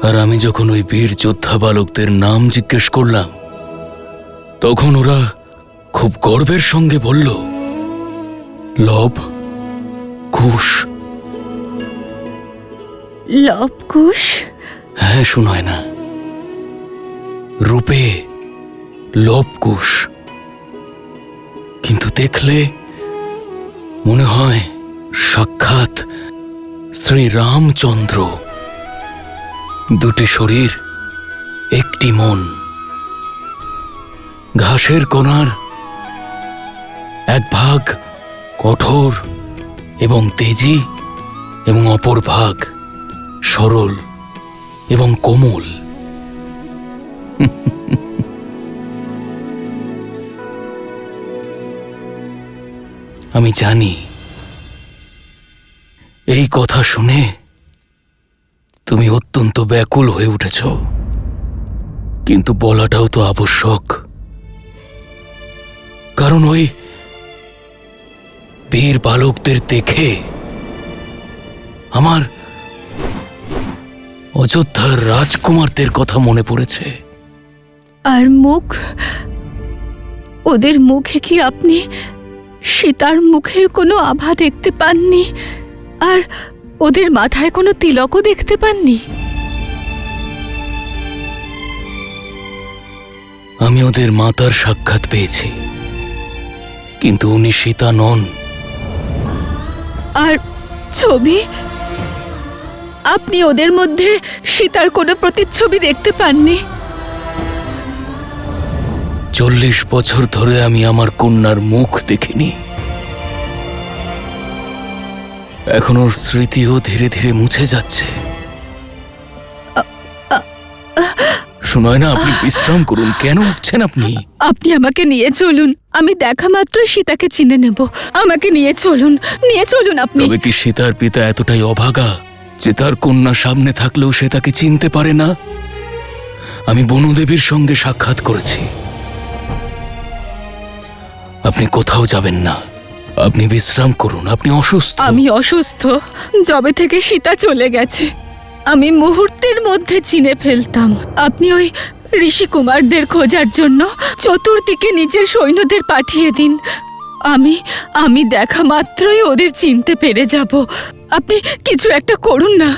আর আমি যখন ওই বীর যোদ্ধা বালকদের নাম জিজ্ঞেস করলাম, তখন ওরা খুব গর্বের সঙ্গে বলল, লব, কুশ। লব, কুশ? হ্যাঁ, শোনায় না? রূপে লব, কুশ, কিন্তু দেখলে মনে হয় সাক্ষাৎ শ্রী রামচন্দ্র। দুটি শরীর, একটি মন। ঘাসের কোণার এক ভাগ কঠোর এবং তেজি, এবং অপর ভাগ সরল এবং কোমল। আমি জানি এই কথা শুনে তুমি অত্যন্ত ব্যাকুল হয়ে উঠেছ, কিন্তু বলাটাও তো আবশ্যক। কারণ ওই বীর বালকদের দেখে আমার অযোধ্যার রাজকুমারদের কথা মনে পড়েছে। আর মুখ, ওদের মুখে কি আপনি সীতার মুখের কোনো আভা দেখতে পাননি? আর ওদের মাথায় কোনো তিলকও দেখতে পাননি? আমি ওদের মাতার সাক্ষাৎ পেয়েছি, কিন্তু উনি সীতা নন। আর ছবি? আপনি ওদের মধ্যে সীতার কোনো প্রতিচ্ছবি দেখতে পাননি? 40 বছর ধরে আমি আমার কন্যার মুখ দেখিনি। এখন ওর স্মৃতিও ধীরে ধীরে মুছে যাচ্ছে। শুনয় না, আপনি বিশ্রাম করুন। কেন উঠছেন আপনি? আপনি আমাকে নিয়ে চলুন, আমি দেখা মাত্রই সীতাকে চিনে নেব। আমাকে নিয়ে চলুন, নিয়ে চলুন আপনি। তবে কি সীতার পিতা এতটাই অভাগা যে তার কন্যা সামনে থাকলেও সে তাকে চিনতে পারে না? আমি বনদেবীর সঙ্গে সাক্ষাৎ করেছি। আপনি কোথাও যাবেন না, আপনি বিশ্রাম করুন। আপনি অসুস্থ। আমি অসুস্থ? যবে থেকে সীতা চলে গেছে আমি মুহূর্তের মধ্যে চিনে ফেলতাম। আপনি ওই ঋষি কুমারদের খোঁজার জন্য চতুর্দিকে নিজের সৈন্যদের পাঠিয়ে দিন। আমি দেখা মাত্রই ওদের চিনতে পেরে যাব। আপনি কিছু একটা করুন না।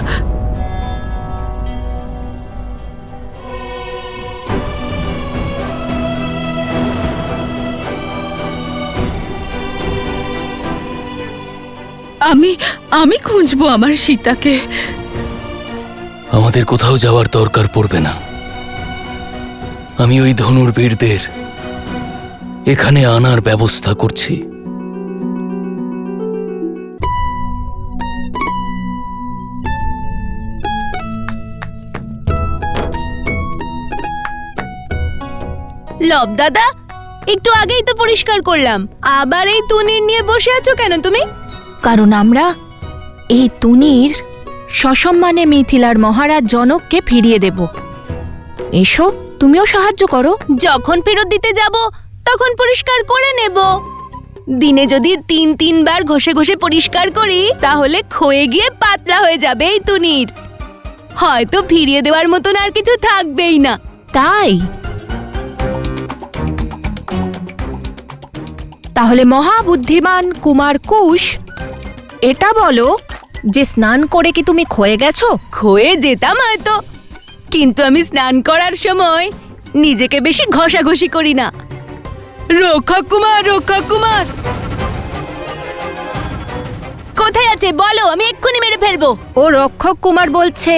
আমি খুঁজবো আমার সীতাকে। আমাদের কোথাও যাওয়ার দরকার পড়বে না। আমি ওই ধনুর্বীরদের এখানে আনার ব্যবস্থা করছি। লব দাদা, একটু আগেই তো পরিষ্কার করলাম, আবার এই তুনির নিয়ে বসে আছো কেন তুমি? কারণ আমরা এই তুনির সসম্মানে মিথিলার মহারাজ জনককে ফিরিয়ে দেব। এসো, তুমিও সাহায্য করো। যখন ফেরত দিতে যাব তখন পরিষ্কার করে নেব। দিনে যদি 3 বার ঘষে ঘষে পরিষ্কার করি তাহলে ক্ষয়ে গিয়ে পাতলা হয়ে যাবে এই তুনির। হয়তো ফিরিয়ে দেওয়ার মতন আর কিছু থাকবেই না। তাই? তাহলে মহাবুদ্ধিমান কুমার কুশ, এটা বলো যে স্নান করে কি তুমি ক্ষয়ে গেছো? ক্ষয়ে যেতাম হয়তো, কিন্তু আমি স্নান করার সময় নিজেকে বেশি ঘষাঘষি করি না। রক্ষক কুমার, রক্ষক কুমার কোথায় আছে বলো, আমি এক্ষুনি মেরে ফেলবো। ও রক্ষক কুমার বলছে,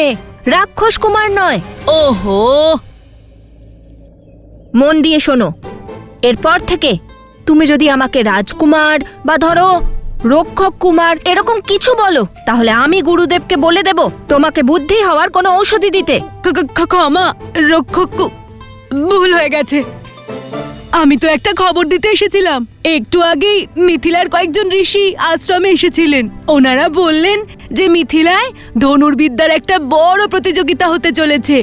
রাক্ষস কুমার নয়। ওহো, মন দিয়ে শোনো, এরপর থেকে তুমি যদি আমাকে রাজকুমার বা ধরো রক্ষক কুমার এরকম কিছু বলো, তাহলে আমি গুরুদেবকে বলে দেব তোমাকে বুদ্ধি হওয়ার কোনো ঔষধি দিতে। ক্ষমা রক্ষক, ভুল হয়ে গেছে। আমি তো একটা খবর দিতে এসেছিলাম। একটু আগেই মিথিলার কয়েকজন ঋষি আশ্রমে এসেছিলেন। ওনারা বললেন যে মিথিলায় ধনুর্বিদ্যার একটা বড় প্রতিযোগিতা হতে চলেছে।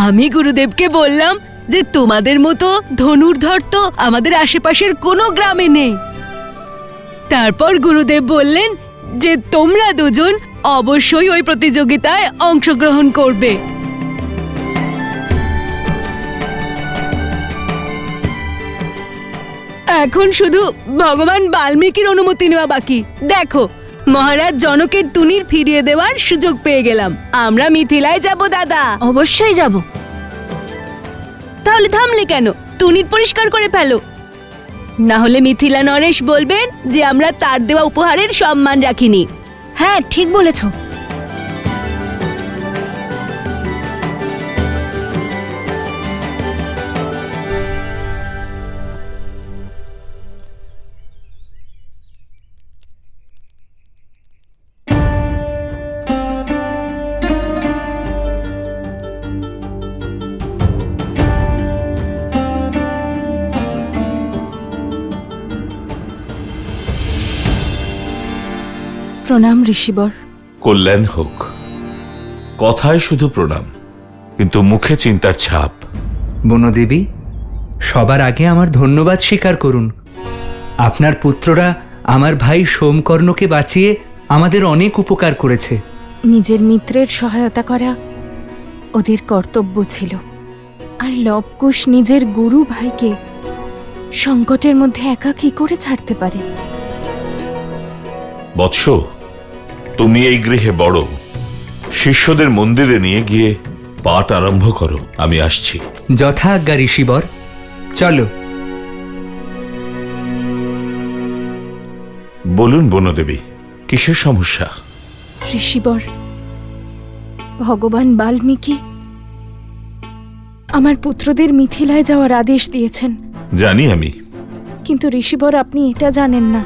আমি গুরুদেবকে বললাম যে তোমাদের মতো ধনুর্ধর তো আমাদের আশেপাশের কোনো গ্রামে নেই। তারপর গুরুদেব বললেন যে তোমরা দুজন অবশ্যই ওই প্রতিযোগিতায় অংশগ্রহণ করবে। এখন শুধু ভগবান বাল্মীকির অনুমতি নেওয়া বাকি। দেখো, মহারাজ জনকের তুনির ফিরিয়ে দেওয়ার সুযোগ পেয়ে গেলাম। আমরা মিথিলায় যাব দাদা। অবশ্যই যাব। তাহলে থামলে কেন? তুনির পরিষ্কার করে ফেলো, না হলে মিথিলা নরেশ বলবেন যে আমরা তার দেওয়া উপহারের সম্মান রাখিনি। হ্যাঁ, ঠিক বলেছ। প্রণাম ঋষিবর। কল্যাণ হোক। কথায় শুধু প্রণাম, কিন্তু মুখে চিন্তার ছাপ। বনদেবী, সবার আগে আমার ধন্যবাদ স্বীকার করুন। আপনার পুত্ররা আমার ভাই সোমকর্ণকে বাঁচিয়ে আমাদের অনেক উপকার করেছে। নিজের মিত্রের সহায়তা করা ওদের কর্তব্য ছিল, আর লবকুশ নিজের গুরু ভাইকে সংকটের মধ্যে একা কি করে ছাড়তে পারে? বৎস, তুমি এই গৃহে বড়, শিষ্যদের মন্দিরে নিয়ে গিয়ে পাঠ আরম্ভ করো। আমি আসছি। যথা আজ্ঞা ঋষিবর। চলো। বলুন বনদেবী, কিসের সমস্যা? ঋষিবর, ভগবান বাল্মীকি আমার পুত্রদের মিথিলায় যাওয়ার আদেশ দিয়েছেন। জানি আমি। কিন্তু ঋষিবর, আপনি এটা জানেন না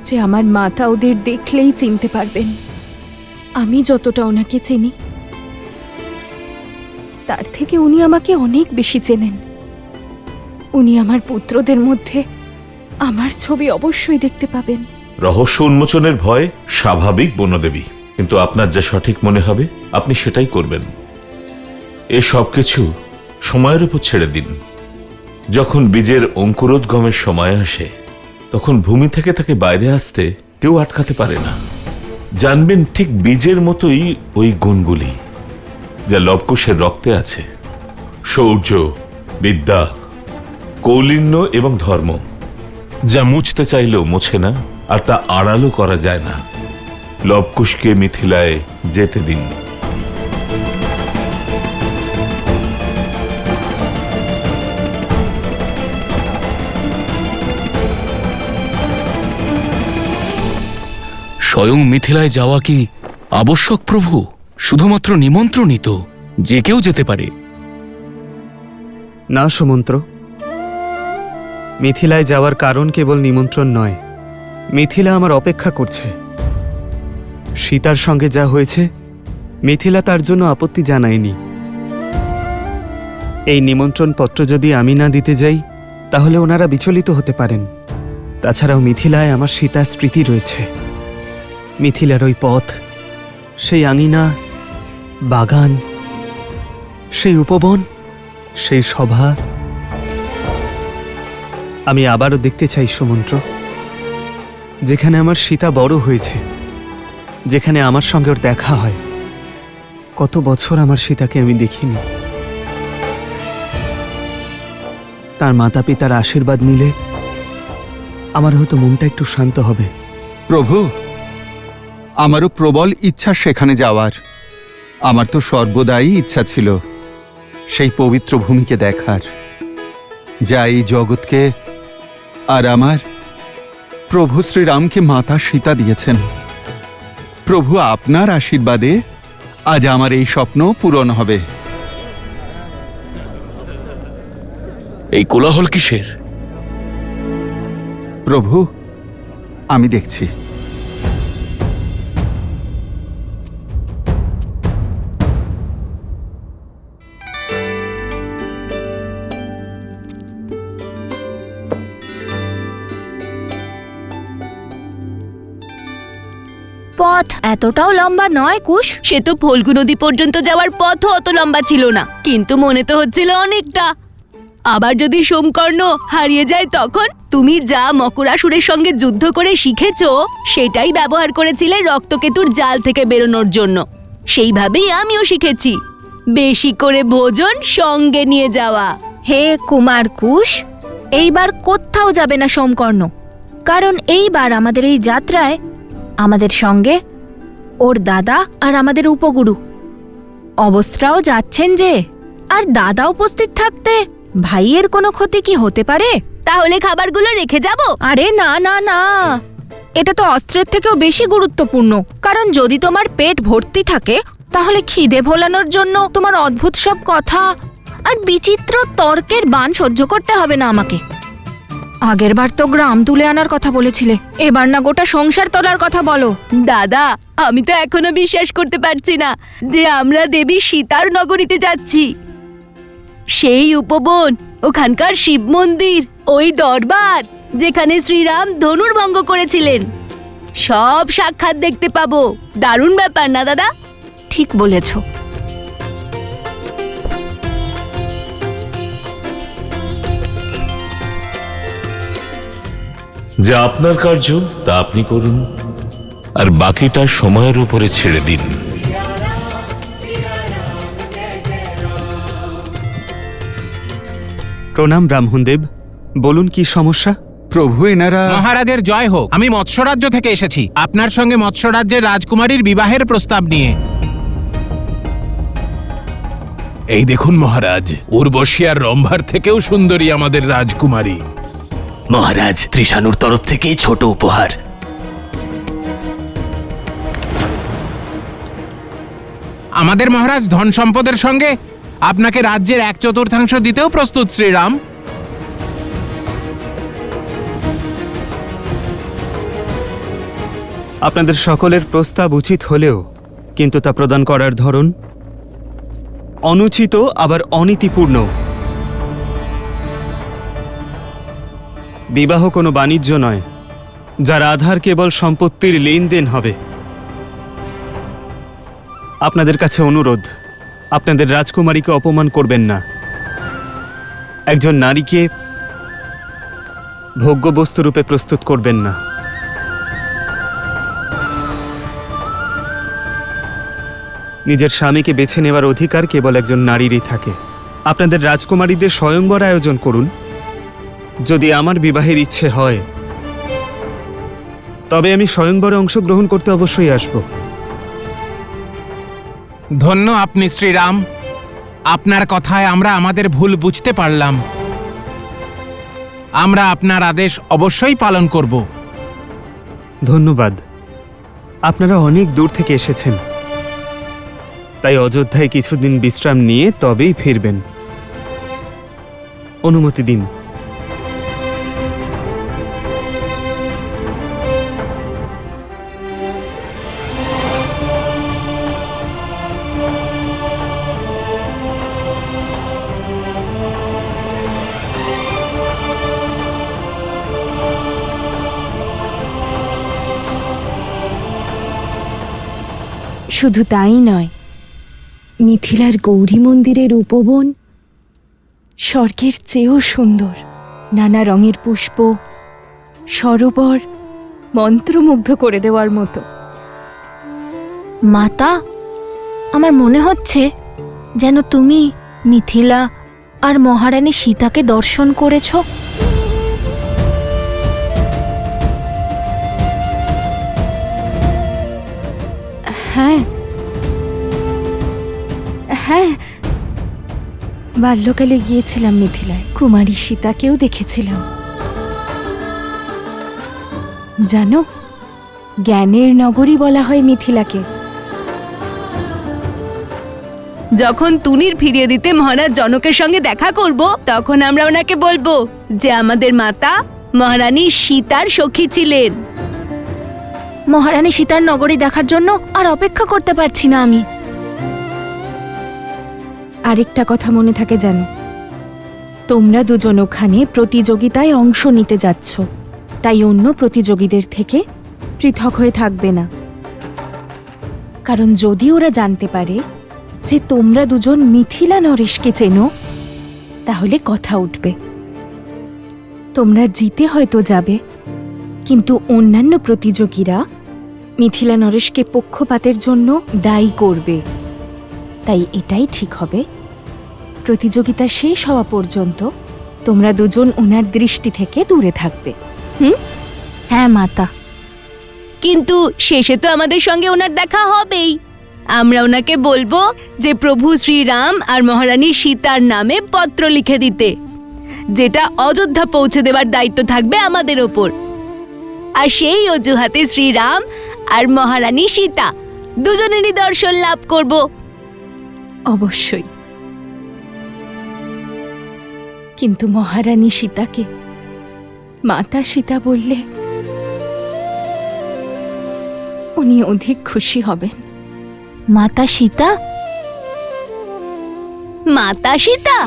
যে আমার মাতা ওদের দেখলেই চিনতে পারবেন। আমি যতটা ওনাকে চিনি তার থেকে উনি আমাকে অনেক বেশি চেনেন। উনি আমার পুত্রদের মধ্যে আমার ছবি অবশ্যই দেখতে পাবেন। রহস্য উন্মোচনের ভয় স্বাভাবিক বনদেবী, কিন্তু আপনার যা সঠিক মনে হবে আপনি সেটাই করবেন। এ সব কিছু সময়ের উপর ছেড়ে দিন। যখন বীজের অঙ্কুরোদ্গমের সময় আসে, তখন ভূমি থেকে তাকে বাইরে আসতে কেউ আটকাতে পারে না। জানবেন, ঠিক বীজের মতোই ওই গুণগুলি যা লবকুশের রক্তে আছে: শৌর্য, বিদ্যা, কৌলিন্য এবং ধর্ম, যা মুছতে চাইলেও মোছে না, আর তা আড়ালও করা যায় না। লবকুশকে মিথিলায় যেতে দিন। স্বয়ং মিথিলায় যাওয়া কি আবশ্যক প্রভু? শুধুমাত্র নিমন্ত্রণিত, যে কেউ যেতে পারে। না সুমন্ত্র, মিথিলায় যাওয়ার কারণ কেবল নিমন্ত্রণ নয়। মিথিলা আমার অপেক্ষা করছে। সীতার সঙ্গে যা হয়েছে, মিথিলা তার জন্য আপত্তি জানায়নি। এই নিমন্ত্রণ পত্র যদি আমি না দিতে যাই, তাহলে ওনারা বিচলিত হতে পারেন। তাছাড়াও মিথিলায় আমার সীতার স্মৃতি রয়েছে। মিথিলার ওই পথ, সেই আঙিনা, বাগান, সেই উপবন, সেই সভা আমি আবারও দেখতে চাই সুমন্ত্র। যেখানে আমার সীতা বড় হয়েছে, যেখানে আমার সঙ্গে ওর দেখা হয়। কত বছর আমার সীতাকে আমি দেখিনি। তার মাতা পিতার আশীর্বাদ নিলে আমার হয়তো মনটা একটু শান্ত হবে। প্রভু, আমারও প্রবল ইচ্ছা সেখানে যাওয়ার। আমার তো সর্বদাই ইচ্ছা ছিল সেই পবিত্র ভূমিকে দেখার, যা এই জগৎকে আর আমার প্রভু শ্রীরামকে মাতা সীতা দিয়েছেন। প্রভু, আপনার আশীর্বাদে আজ আমার এই স্বপ্ন পূরণ হবে। এই কোলাহল কিসের? প্রভু, আমি দেখছি। পথ এতটাও লম্বা নয় কুশ। সে তো ফল্গু নদী পর্যন্ত যাওয়ার পথও অত লম্বা ছিল না, কিন্তু মনে তো হচ্ছিল অনেকটা। আবার যদি সোমকর্ণ হারিয়ে যায় তখন? তুমি যা মকরাসুরের সঙ্গে যুদ্ধ করে শিখেছো সেটাই ব্যবহার করেছিলে রক্তকেতুর জাল থেকে বেরোনোর জন্য। সেইভাবেই আমিও শিখেছি, বেশি করে ভোজন সঙ্গে নিয়ে যাওয়া। হে কুমার কুশ, এইবার কোথাও যাবে না সোমকর্ণ, কারণ এইবার আমাদের এই যাত্রায় আমাদের সঙ্গে ওর দাদা আর আমাদের উপগুরু অবস্ত্রাও যাচ্ছেন যে। আর দাদা উপস্থিত থাকতে ভাইয়ের কোনো ক্ষতি কি হতে পারে? তাহলে খাবারগুলো রেখে যাব? আরে না না না, এটা তো অস্ত্রের থেকেও বেশি গুরুত্বপূর্ণ। কারণ যদি তোমার পেট ভর্তি থাকে তাহলে খিদে ভোলানোর জন্য তোমার অদ্ভুত সব কথা আর বিচিত্র তর্কের বাণ সহ্য করতে হবে না আমাকে। আগেরবার তো গ্রাম তুলে আনার কথা বলেছিলে, এবার না গোটা সংসার তোলার কথা বলো। দাদা, আমি তো এখনো বিশ্বাস করতে পারছি না যে আমরা দেবী সীতার নগরীতে যাচ্ছি। সেই উপবন, ওখানকার শিব মন্দির, ওই দরবার যেখানে শ্রীরাম ধনুর্ভঙ্গ করেছিলেন, সব সাক্ষাৎ দেখতে পাবো। দারুণ ব্যাপার না দাদা? ঠিক বলেছ। যা আপনার কার্য তা আপনি করুন, আর বাকিটা সময়ের উপরে ছেড়ে দিন। প্রণাম ব্রাহ্মণদেব, বলুন কি সমস্যা? প্রভু, এনারা মহারাজের জয় হোক। আমি মৎস্যরাজ্য থেকে এসেছি আপনার সঙ্গে মৎস্যরাজ্যের রাজকুমারীর বিবাহের প্রস্তাব নিয়ে। এই দেখুন মহারাজ, উর্বশী আর রম্ভার থেকেও সুন্দরী আমাদের রাজকুমারী। মহারাজ, ত্রিশানুর তরফ থেকে ছোট উপহার। আমাদের মহারাজ ধন সম্পদের সঙ্গে আপনাকে রাজ্যের 1/4 দিতেও প্রস্তুত শ্রীরাম। আপনাদের সকলের প্রস্তাব উচিত হলেও কিন্তু তা প্রদান করার ধরন অনুচিত, আবার অনীতিপূর্ণ। বিবাহ কোনো বাণিজ্য নয়, যার আধার কেবল সম্পত্তির লেনদেন হবে। আপনাদের কাছে অনুরোধ, আপনাদের রাজকুমারীকে অপমান করবেন না। একজন নারীকে ভোগ্যবস্তুরূপে প্রস্তুত করবেন না। নিজের স্বামীকে বেছে নেওয়ার অধিকার কেবল একজন নারীরই থাকে। আপনাদের রাজকুমারীদের স্বয়ংবর আয়োজন করুন। যদি আমার বিবাহের ইচ্ছে হয় তবে আমি স্বয়ংবরে অংশগ্রহণ করতে অবশ্যই আসব। ধন্য আপনি শ্রীরাম, আপনার কথায় আমরা আমাদের ভুল বুঝতে পারলাম। আমরা আপনার আদেশ অবশ্যই পালন করব। ধন্যবাদ। আপনারা অনেক দূর থেকে এসেছেন, তাই অযোধ্যায় কিছুদিন বিশ্রাম নিয়ে তবেই ফিরবেন। অনুমতি দিন। শুধু তাই নয়, মিথিলার গৌরী মন্দিরের উপবন স্বর্গের চেয়েও সুন্দর। নানা রঙের পুষ্প, সরোবর মন্ত্রমুগ্ধ করে দেওয়ার মতো। মাতা, আমার মনে হচ্ছে যেন তুমি মিথিলা আর মহারানী সীতাকে দর্শন করেছ। হ্যাঁ হ্যাঁ, বাল্যকালে গিয়েছিলাম মিথিলায়, কুমারী সীতাকেও দেখেছিলাম। জানো, জ্ঞানের নগরী বলা হয় মিথিলাকে। যখন তুনির ফিরিয়ে দিতে মহারাজ জনকের সঙ্গে দেখা করব, তখন আমরা ওনাকে বলবো যে আমাদের মাতা মহারানী সীতার সখী ছিলেন। মহারানী সীতার নগরী দেখার জন্য আর অপেক্ষা করতে পারছি না আমি। আরেকটা কথা মনে থাকে জানো, তোমরা দুজন ওখানে প্রতিযোগিতায় অংশ নিতে যাচ্ছ, তাই অন্য প্রতিযোগীদের থেকে পৃথক হয়ে থাকবে না। কারণ যদি ওরা জানতে পারে যে তোমরা দুজন মিথিলা নরেশকে চেনো, তাহলে কথা উঠবে। তোমরা জিতে হয়তো যাবে, কিন্তু অন্যান্য প্রতিযোগীরা মিথিলা নরেশকে পক্ষপাতের জন্য দায়ী করবে। তাই এটাই ঠিক হবে, প্রতিযোগিতা শেষ হওয়া পর্যন্ত তোমরা দুজন ওনার দৃষ্টি থেকে দূরে থাকবে। হ্যাঁ মাতা। কিন্তু শেষে তো আমাদের সঙ্গে ওনার দেখা হবেই। আমরা ওনাকে বলবো যে প্রভু শ্রীরাম আর মহারানী সীতার নামে পত্র লিখে দিতে, যেটা অযোধ্যা পৌঁছে দেবার দায়িত্ব থাকবে আমাদের ওপর। আর সেই অজুহাতে শ্রীরাম আর মহারানী সীতা দুজনেরই দর্শন লাভ করব। অবশ্যই, কিন্তু মহারানী সীতাকে মাতা সীতা বললে উনি অধিক খুশি হবেন। মাতা সীতা? মাতা সীতা?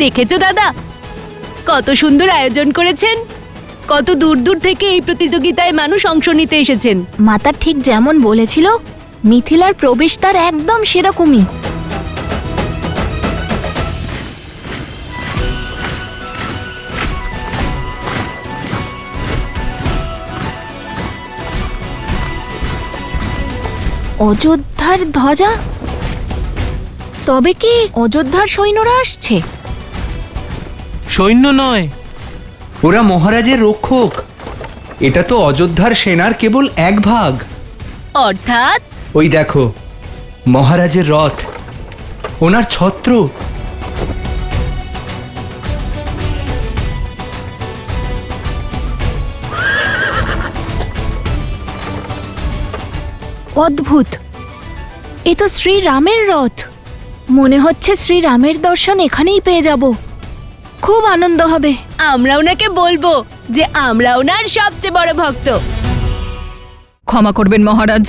দেখেছো দাদা, কত সুন্দর আয়োজন করেছেন। কত দূর দূর থেকে এই প্রতিযোগিতায় মানুষ অংশ নিতে এসেছেন। মাতা ঠিক যেমন বলেছিল, মিথিলার প্রবেশদ্বার একদম সেরকমই। অযোধ্যার ধ্বজা? তবে কি অযোধ্যার সৈন্যরা আসছে? সৈন্য নয়, ওরা মহারাজের রক্ষক। এটা তো অযোধ্যার সেনার কেবল এক ভাগ। অর্থাৎ? ওই দেখো, মহারাজের রথ, ওনার ছত্র। অদ্ভুত, এ তো শ্রীরামের রথ। মনে হচ্ছে শ্রীরামের দর্শন এখানেই পেয়ে যাব। খুব আনন্দ হবে। আমরা ওনাকে বলবো যে আমরা ওনার সবচেয়ে বড় ভক্ত। ক্ষমা করবেন মহারাজ,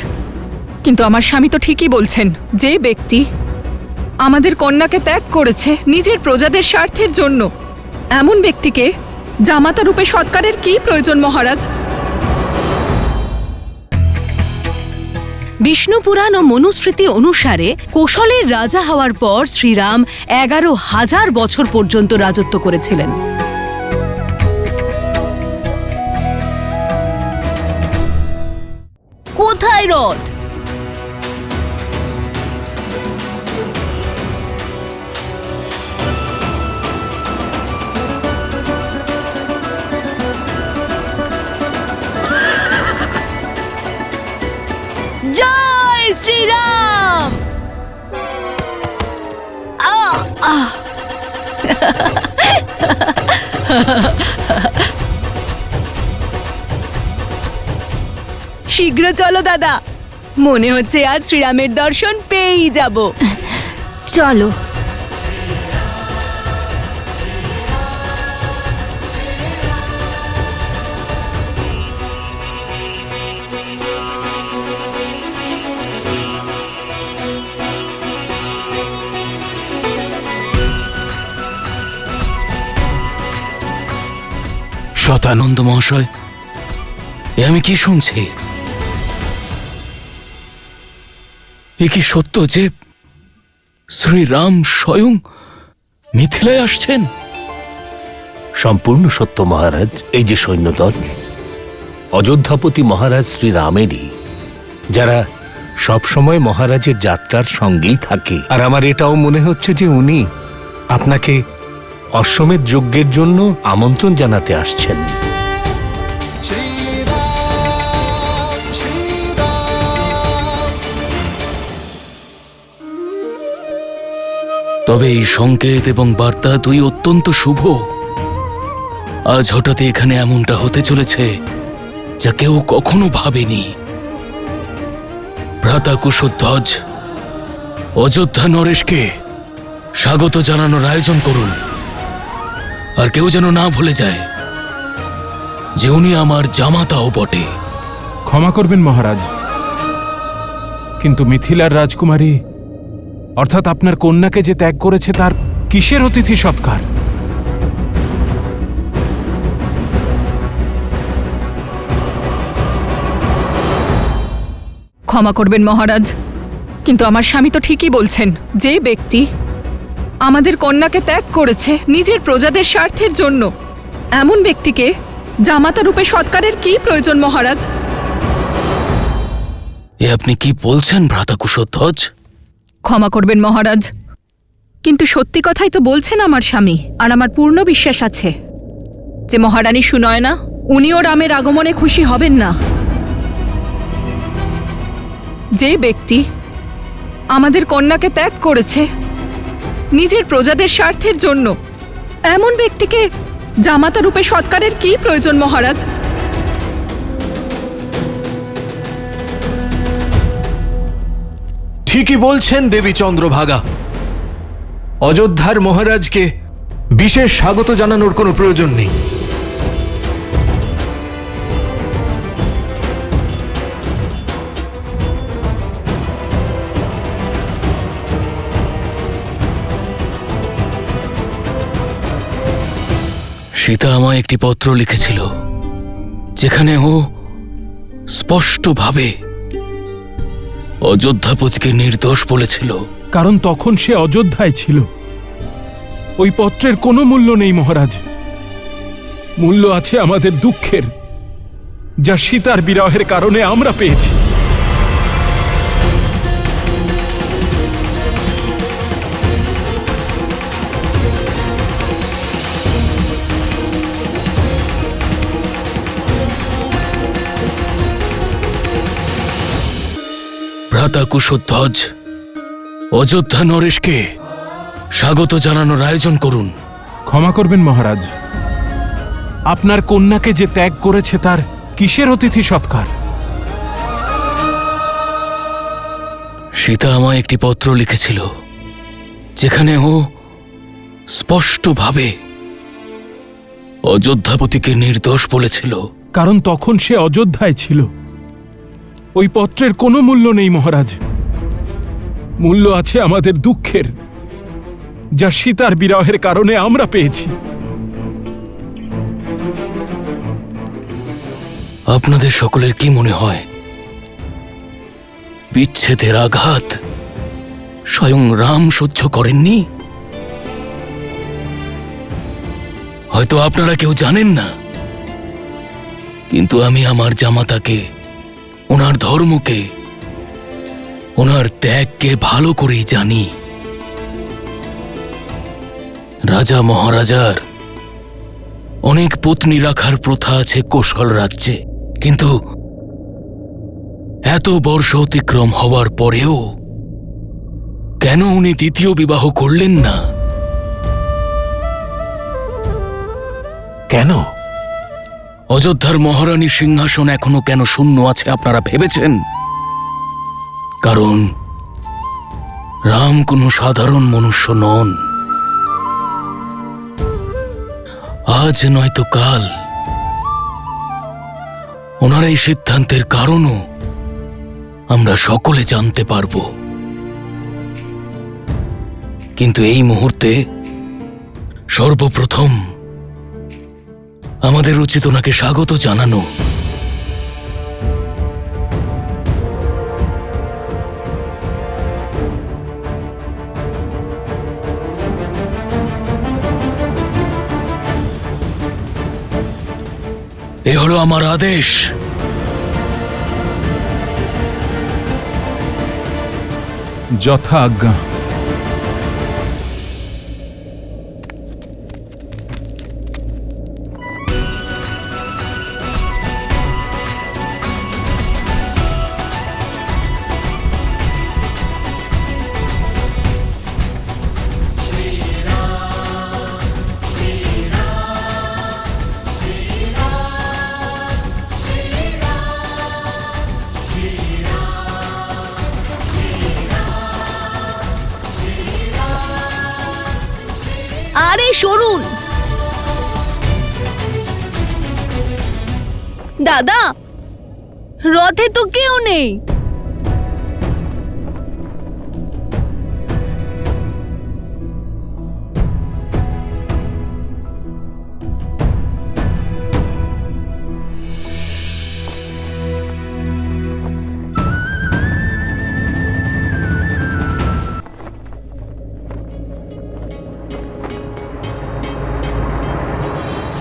কিন্তু আমার স্বামী তো ঠিকই বলছেন। যে ব্যক্তি আমাদের কন্যাকে ত্যাগ করেছে নিজের প্রজাদের স্বার্থের জন্য, এমন ব্যক্তিকে জামাতা রূপে সৎকারের কি প্রয়োজন মহারাজ? বিষ্ণু পুরাণ ও মনুস্মৃতি অনুসারে কোশলের রাজা হওয়ার পর শ্রীরাম 11,000 বছর পর্যন্ত রাজত্ব করেছিলেন। কোথায় রথ? জয় শ্রীরাম! শীঘ্র চলো দাদা, মনে হচ্ছে আজ শ্রীরামের দর্শন পেয়েই যাব। চলো। শতানন্দ মহাশয়, এ আমি কি শুনছি? এ কি সত্য যে শ্রীরাম স্বয়ং মিথিলায় আসছেন? সম্পূর্ণ সত্য মহারাজ। এই যে সৈন্যদল, অযোধ্যাপতি মহারাজ শ্রীরামেরই, যারা সবসময় মহারাজের যাত্রার সঙ্গেই থাকে। আর আমার এটাও মনে হচ্ছে যে উনি আপনাকে অশ্বমেধ যজ্ঞের জন্য আমন্ত্রণ জানাতে আসছেন। তবে এই সংকেত এবং বার্তা দুই অত্যন্ত শুভ। আজ হঠাৎ এখানে এমনটা হতে চলেছে যা কেউ কখনো ভাবেনি। ভ্রাতা কুশধ্বজ অযোধ্যা নরেশকে স্বাগত জানানোর আয়োজন করুন। আর কেউ যেন না ভুলে যায় যে উনি আমার জামাতাও বটে। ক্ষমা করবেন মহারাজ, কিন্তু মিথিলার রাজকুমারী অর্থাৎ আপনার কন্যাকে যে ত্যাগ করেছে তার কিসের অতিথি সৎকার? ক্ষমা করবেন মহারাজ, কিন্তু আমার স্বামী তো ঠিকই বলছেন। যে ব্যক্তি আমাদের কন্যাকে ত্যাগ করেছে নিজের প্রজাদের স্বার্থের জন্য, এমন ব্যক্তিকে জামাতা রূপে সৎকারের কি প্রয়োজন মহারাজ? এ আপনি কি বলছেন ভ্রাতা কুশধ্বজ? ক্ষমা করবেন মহারাজ, কিন্তু সত্যি কথাই তো বলছেন আমার স্বামী। আর আমার পূর্ণ বিশ্বাস আছে যে মহারানী সুনয়না উনিও রামের আগমনে খুশি হবেন না। যে ব্যক্তি আমাদের কন্যাকে ত্যাগ করেছে নিজের প্রজাদের স্বার্থের জন্য, এমন ব্যক্তিকে জামাতা রূপে সৎকারের কি প্রয়োজন মহারাজ? ঠিকই বলছেন দেবী চন্দ্রভাগা। অযোধ্যার মহারাজকে বিশেষ স্বাগত জানানোর কোনো প্রয়োজন নেই। সীতা আমায় একটি পত্র লিখেছিল যেখানে ও স্পষ্টভাবে অযোধ্যাপতিকে নির্দোষ বলেছিল। কারণ তখন সে অযোধ্যায় ছিল। ওই পত্রের কোনো মূল্য নেই মহারাজ, মূল্য আছে আমাদের দুঃখের, যা সীতার বিরহের কারণে আমরা পেয়েছি। ভ্রাতা কুশধ্বজ, অযোধ্যা নরেশকে স্বাগত জানানোর আয়োজন করুন। ক্ষমা করবেন মহারাজ, আপনার কন্যাকে যে ত্যাগ করেছে তার কিসের অতিথি সৎকার? সীতা আমায় একটি পত্র লিখেছিল যেখানে ও স্পষ্টভাবে অযোধ্যাপতিকে নির্দোষ বলেছিল। কারণ তখন সে অযোধ্যায় ছিল। ওই পত্রের কোনো মূল্য নেই মহারাজ, মূল্য আছে আমাদের দুঃখের, যা সীতার বিরহের কারণে আমরা পেয়েছি। আপনাদের সকলের কি মনে হয় বিচ্ছেদের আঘাত স্বয়ং রাম সহ্য করেননি? হয়তো আপনারা কেউ জানেন না, কিন্তু আমি আমার জামাতাকে, ওনার ধর্মকে, ওনার ত্যাগকে ভালো করেই জানি। রাজা মহারাজার অনেক পত্নী রাখার প্রথা আছে কোশল রাজ্যে, কিন্তু এত বর্ষ অতিক্রম হওয়ার পরেও কেন উনি দ্বিতীয় বিবাহ করলেন না? কেন? অযোধ্যার মহারানীর সিংহাসন এখনো কেন শূন্য আছে আপনারা ভেবেছেন? কারণ রাম কোনো সাধারণ মনুষ্য নন। আজ নয়তো কাল ওনার এই সিদ্ধান্তের কারণও আমরা সকলে জানতে পারব। কিন্তু এই মুহূর্তে সর্বপ্রথম আমাদের উচিত ওনাকে স্বাগত জানানো। এ হলো আমার আদেশ। যথা আজ্ঞা। আরে সরুন, দাদা, রথে তো কেউ নেই।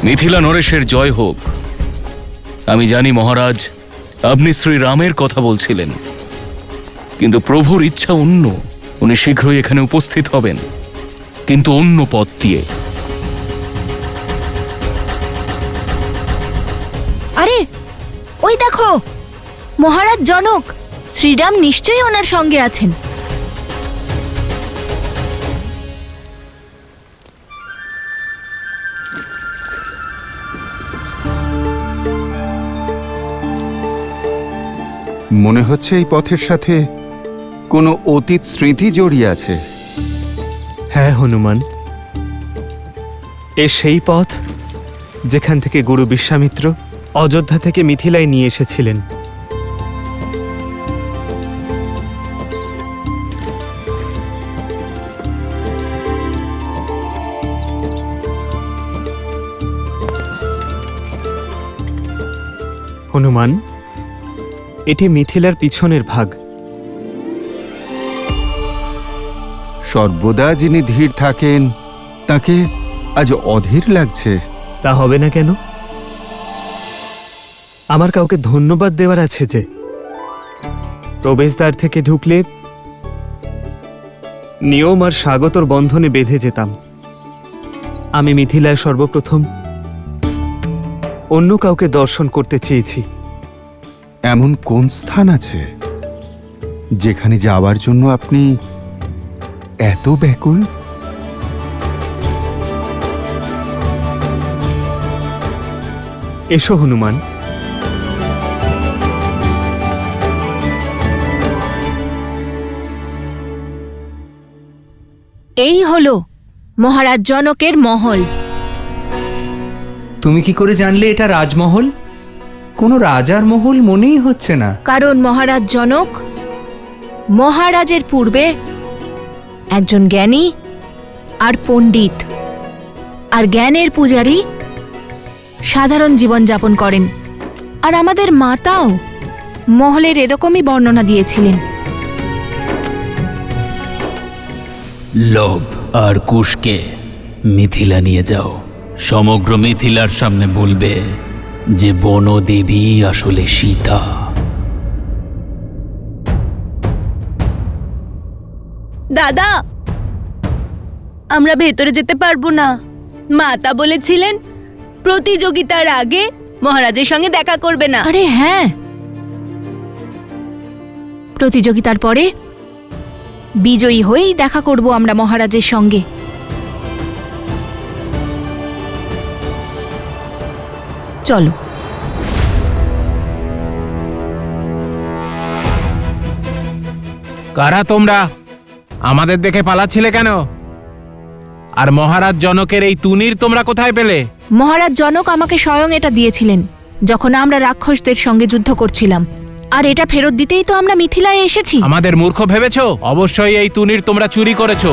মিথিলা নরেশের জয় হোক। আমি জানি মহারাজ, আপনি শ্রীরামের কথা বলছিলেন, কিন্তু প্রভুর ইচ্ছা অন্য। উনি শীঘ্রই এখানে উপস্থিত হবেন, কিন্তু অন্য পথ দিয়ে। আরে ওই দেখো, মহারাজ জনক, শ্রীরাম নিশ্চয়ই ওনার সঙ্গে আছেন। মনে হচ্ছে এই পথের সাথে কোনো অতীত স্মৃতি জড়িয়ে আছে। হ্যাঁ হনুমান, এ সেই পথ যেখান থেকে গুরু বিশ্বামিত্র অযোধ্যা থেকে মিথিলায় নিয়ে এসেছিলেন। হনুমান, এটি মিথিলার পিছনের ভাগ। সর্বদা যিনি ধীর থাকেন তাকে আজ অধীর লাগছে। তা হবে না কেন? আমার কাউকে ধন্যবাদ দেওয়ার আছে যে। প্রবেশদ্বার থেকে ঢুকলে নিয়ম আর স্বাগতর বন্ধনে বেঁধে যেতাম। আমি মিথিলায় সর্বপ্রথম অন্য কাউকে দর্শন করতে চেয়েছি। এমন কোন স্থান আছে যেখানে যাওয়ার জন্য আপনি এত ব্যাকুল? এসো হনুমান। এই হলো মহারাজ জনকের মহল। তুমি কি করে জানলে এটা রাজমহল? কোনো রাজার মহল মনেই হচ্ছে না। কারণ মহারাজ জনক মহারাজের পূর্বে একজন জ্ঞানী আর পণ্ডিত আর জ্ঞানের পূজারী সাধারণ জীবনযাপন করেন। আর আমাদের মাতাও মহলের এরকমই বর্ণনা দিয়েছিলেন। লোভ আর কুশকে মিথিলা নিয়ে যাও। সমগ্র মিথিলার সামনে বলবে যে বনদেবী আসলে সীতা। দাদা, আমরা ভেতরে যেতে পারবো না। মাতা বলেছিলেন প্রতিযোগিতার আগে মহারাজের সঙ্গে দেখা করবে না। আরে হ্যাঁ, প্রতিযোগিতার পরে বিজয়ী হয়েই দেখা করব আমরা মহারাজের সঙ্গে। চলো। কারা তোমরা? আমাদের দেখে পালাচ্ছিলে কেন? আর মহারাজ জনকের এই তুনির তোমরা কোথায় পেলে? মহারাজ জনক আমাকে স্বয়ং এটা দিয়েছিলেন যখন আমরা রাক্ষসদের সঙ্গে যুদ্ধ করছিলাম। আর এটা ফেরত দিতেই তো আমরা মিথিলায় এসেছি। আমাদের মূর্খ ভেবেছো? অবশ্যই এই তুনির তোমরা চুরি করেছো।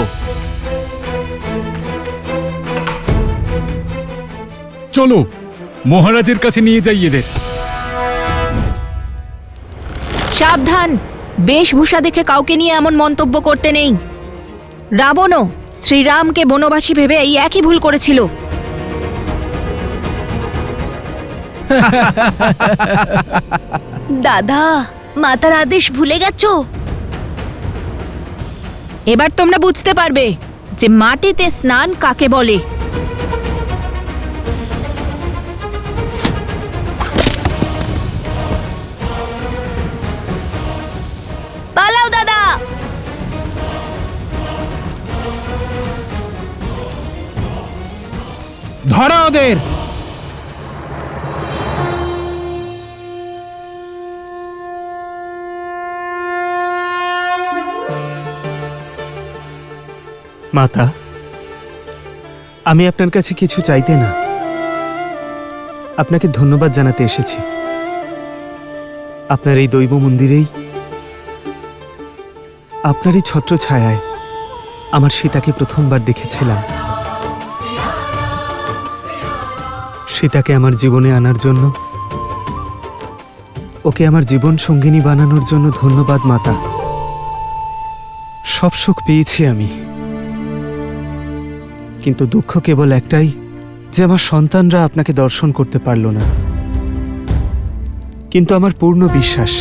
চলো মহারাজের কাছে নিয়ে যাই এদের। সাবধান, বেশভূষা দেখে কাউকে নিয়ে এমন মন্তব্য করতে নেই। রাবণও শ্রীরামকে বনবাসী ভেবে এই একই ভুল করেছিল। দাদা, মাতার আদেশ ভুলে গেছো? এবার তোমরা বুঝতে পারবে যে মাটিতে স্নান কাকে বলে। পালাও দাদা। ধরো ওদের। মাতা, আমি আপনার কাছে কিছু চাইতে না, আপনাকে ধন্যবাদ জানাতে এসেছি। আপনার এই দৈব মন্দিরেই, আপনারই ছত্র ছায়ায় আমার সীতাকে প্রথমবার দেখেছিলাম। সীতাকে আমার জীবনে আনার জন্য, ওকে আমার জীবন সঙ্গিনী বানানোর জন্য ধন্যবাদ মাতা। সব সুখ পেয়েছি আমি, কিন্তু দুঃখ কেবল একটাই যে আমার সন্তানরা আপনাকে দর্শন করতে পারল না। কিন্তু আমার পূর্ণ বিশ্বাস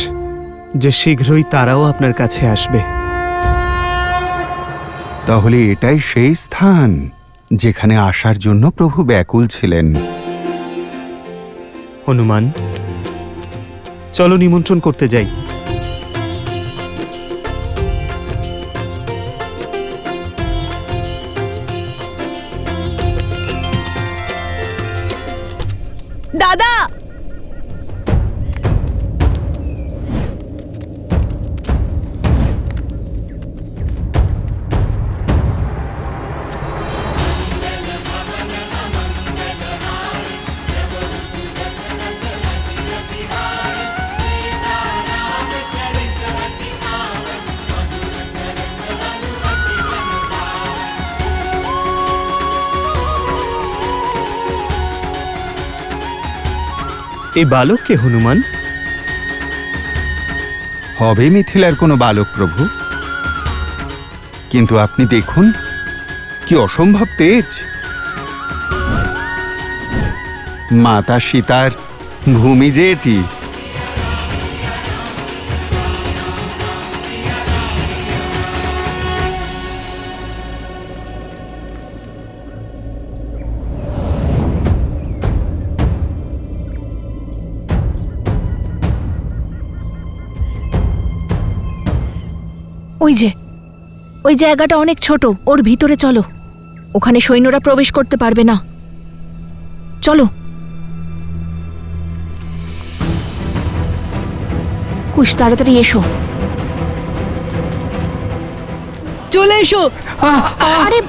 যে শীঘ্রই তারাও আপনার কাছে আসবে। তাহলে এটাই সেই স্থান যেখানে আসার জন্য প্রভু ব্যাকুল ছিলেন। হনুমান, চলো নিমন্ত্রণ করতে যাই। দাদা, এই বালক কে হনুমান? হবে মিথিলার কোনো বালক প্রভু, কিন্তু আপনি দেখুন কি অসম্ভব তেজ। মাতা সীতার ভূমি যে এটি। ওই জায়গাটা অনেক ছোট, ওর ভিতরে চলো। ওখানে সৈন্যরা প্রবেশ করতে পারবে না। চলো। কুশ, তাড়াতাড়ি এসো। চলে এসো। আরে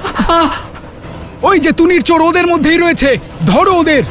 ওই যে তুনির চোর ওদের মধ্যেই রয়েছে, ধরো ওদের।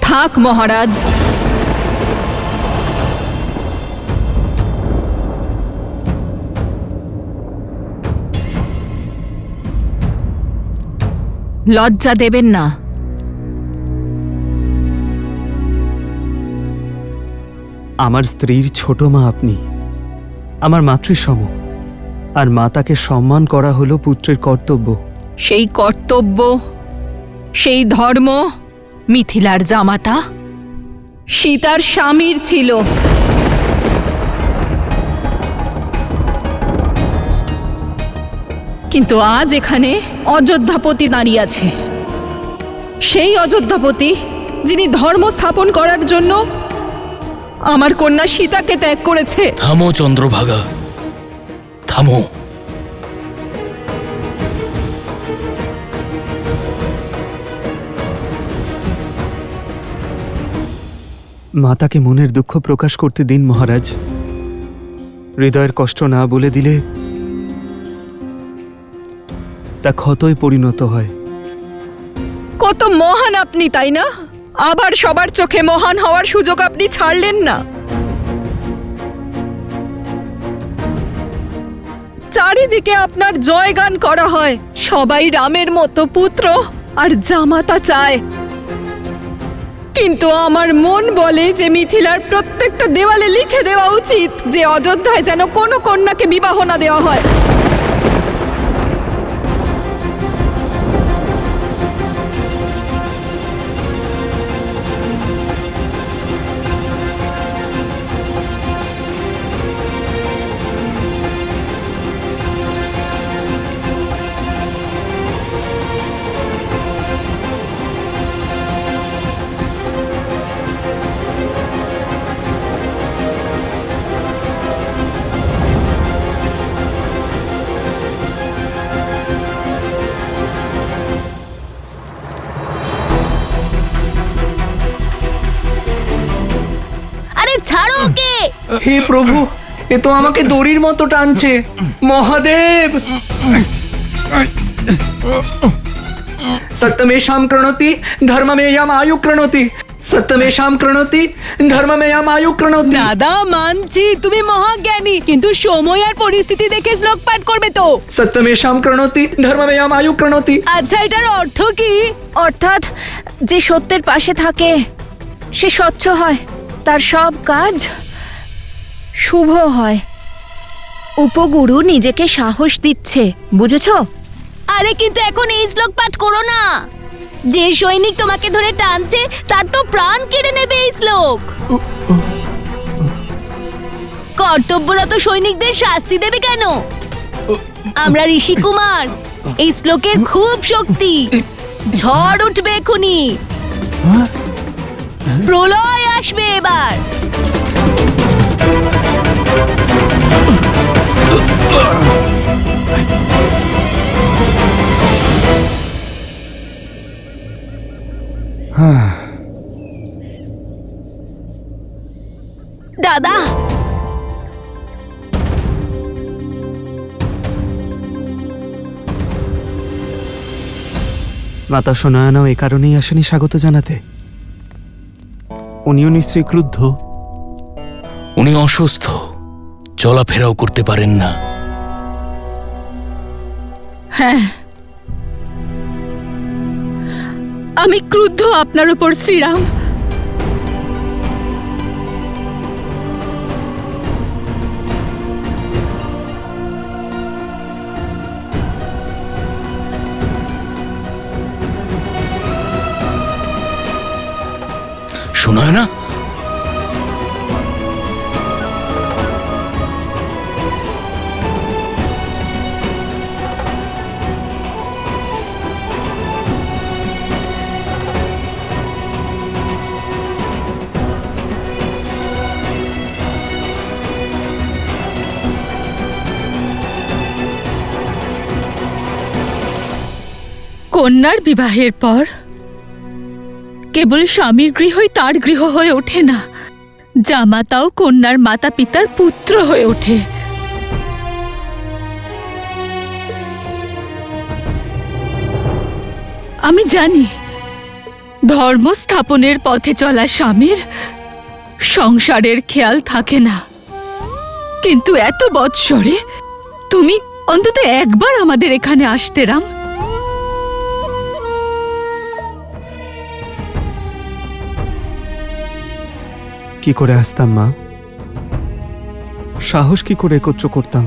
থাক মহারাজ, লজ্জা দেবেন না। আমার স্ত্রীর ছোট মা আপনি, আমার মাতৃসম, আর মাতাকে সম্মান করা হলো পুত্রের কর্তব্য। সেই কর্তব্য, সেই ধর্ম মিথিলার জামাতা সীতার স্বামীর ছিল। কিন্তু আজ এখানে অযোধ্যাপতি দাঁড়িয়ে আছে, সেই অযোধ্যাপতি যিনি ধর্ম স্থাপন করার জন্য আমার কন্যা সীতাকে ত্যাগ করেছে। থামো চন্দ্রভাগা, থামো। মাতাকে মনের দুঃখ প্রকাশ করতে দিন মহারাজ। হৃদয়ের কষ্ট না বলে দিলে তা ক্ষতই পরিণত হয়। কত মহান আপনি, তাই না? আবার সবার চোখে মহান হওয়ার সুযোগ আপনি ছাড়লেন না। চারিদিকে আপনার জয়গান করা হয়, সবাই রামের মতো পুত্র আর জামাতা চায়। কিন্তু আমার মন বলে যে মিথিলার প্রত্যেকটা দেওয়ালে লিখে দেওয়া উচিত যে অযোধ্যায় যেন কোনো কন্যাকে বিবাহ না দেওয়া হয়। হে প্রভু, এ তো আমাকে দড়ির মতো টানছে। মহাদেব! সত্যমেশাম প্রণতি ধর্মমেয়াম আয়ু প্রণতি, সত্যমেশাম প্রণতি ধর্মমেয়াম আয়ু প্রণতি। দাদা মানছি তুমি মহাজ্ঞানী, কিন্তু সময় আর পরিস্থিতি দেখে শ্লোক পাঠ করবে তো। সত্যমেশাম প্রণতি ধর্মমেয়াম আয়ু প্রণতি। আচ্ছা, এটার অর্থ কি? অর্থাৎ যে সত্যের পাশে থাকে সে স্বচ্ছ হয়, তার সব কাজ শুভ হয়। উপগুরু নিজেকে সাহস দিচ্ছে, বুঝেছো? আরে কিন্তু এখন এই শ্লোক পাঠ করো না। যে সৈনিক তোমাকে ধরে টানছে তার তো প্রাণ কেড়ে নেবে এই শ্লোক। কর্তব্যরত সৈনিকদের শাস্তি দেবে কেন? আমরা ঋষি কুমার, এই শ্লোকের খুব শক্তি। ঝড় উঠবে এখুনি, প্রলয় আসবে এবার। দাদা, মাতা সোনায়নাও এ কারণেই আসেনি স্বাগত জানাতে। উনিও নিশ্চয়ই ক্রুদ্ধ। উনি অসুস্থ, চলাফেরাও করতে পারেন না। হ্যাঁ, আমি ক্রুদ্ধ আপনার উপর শ্রীরাম। শোনায় না? কন্যার বিবাহের পর কেবল স্বামীর গৃহই তার গৃহ হয়ে ওঠে না, জামাতাও কন্যার মাতা পিতার পুত্র হয়ে ওঠে। আমি জানি ধর্ম স্থাপনের পথে চলা স্বামীর সংসারের খেয়াল থাকে না, কিন্তু এত বৎসরে তুমি অন্তত একবার আমাদের এখানে আসতে রাম। কি করে আসতাম মা? সাহস কি করে একত্র করতাম?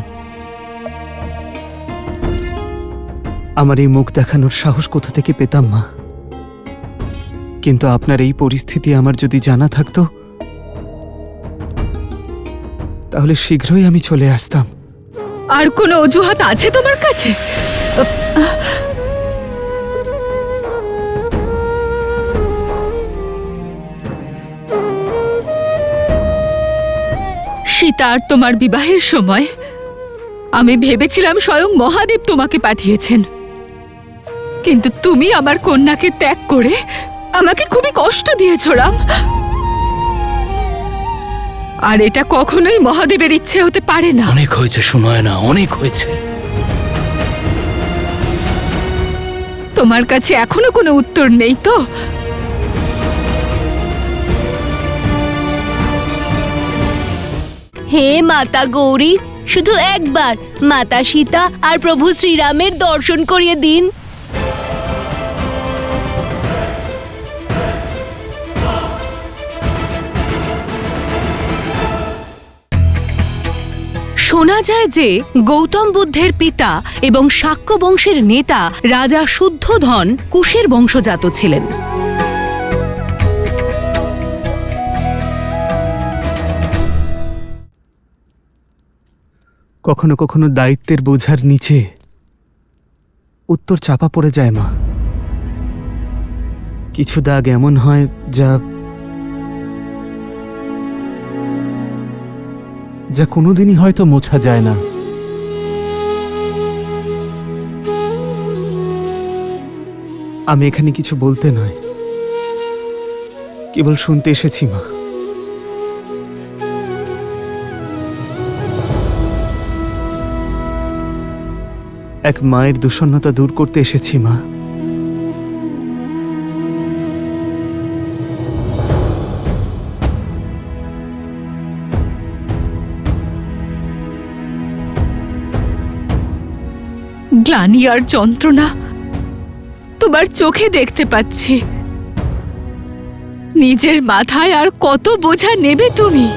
আমার এই মুখ দেখানোর সাহস কোথা থেকে পেতাম মা? কিন্তু আপনার এই পরিস্থিতি আমার যদি জানা থাকতো তাহলে শীঘ্রই আমি চলে আসতাম। আর কোনো অজুহাত আছে তোমার কাছে? সীতা আর তোমার বিবাহের সময় আমি ভেবেছিলাম স্বয়ং মহাদেব তোমাকে পাঠিয়েছেন, কিন্তু তুমি আমার কন্যাকে ত্যাগ করে আমাকে খুবই কষ্ট দিয়েছ রাম। আর এটা কখনোই মহাদেবের ইচ্ছে হতে পারে না। অনেক হয়েছে সুনয়না, অনেক হয়েছে। তোমার কাছে এখনো কোনো উত্তর নেই তো? হে মাতা গৌরী, শুধু একবার মাতা সীতা আর প্রভু শ্রীরামের দর্শন করিয়ে দিন। শোনা যায় যে গৌতম বুদ্ধের পিতা এবং শাক্য বংশের নেতা রাজা শুদ্ধোধন কুশের বংশজাত ছিলেন। কখনো কখনো দায়িত্বের বোঝার নিচে উত্তর চাপা পড়ে যায় মা। কিছু দাগ এমন হয় যা কোনোদিনই হয়তো মোছা যায় না। আমি এখানে কিছু বলতে নয়, কেবল শুনতে এসেছি মা। এক মায়ের দুঃসন্নতা দূর করতে এসেছি মা। গ্লানি আর যন্ত্রণা তোমার চোখে দেখতে পাচ্ছি। নিজের মাথায় আর কত বোঝা নেবে তুমি?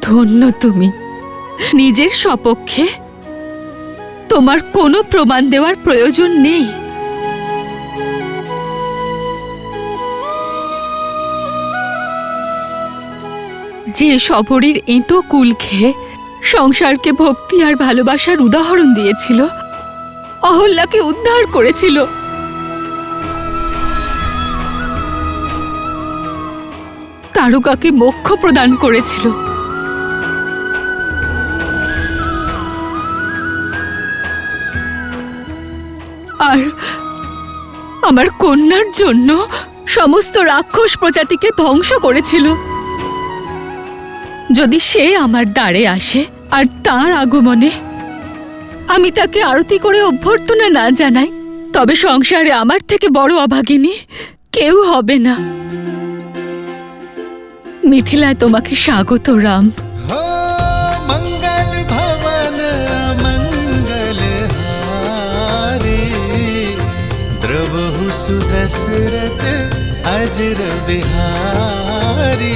ধন্য তুমি, নিজের সপক্ষে তোমার কোনো প্রমাণ দেওয়ার প্রয়োজন নেই। যে শবরীর এঁটো কুল খেয়ে সংসারকে ভক্তি আর ভালোবাসার উদাহরণ দিয়েছিল, অহল্যাকে উদ্ধার করেছিল, তারকাকে মোক্ষ প্রদান করেছিল, আর আমার কন্যার জন্য সমস্ত রাক্ষস প্রজাতিকে ধ্বংস করেছিল। যদি সে আমার দ্বারে আসে আর তার আগমনে আমি তাকে আরতি করে অভ্যর্থনা না জানাই, তবে সংসারে আমার থেকে বড় অভাগিনী কেউ হবে না। মিথিলায় তোমাকে স্বাগত রাম। मंगल भवन मंगल हारे, द्रवहु सुदशरथ अजर बिहारी।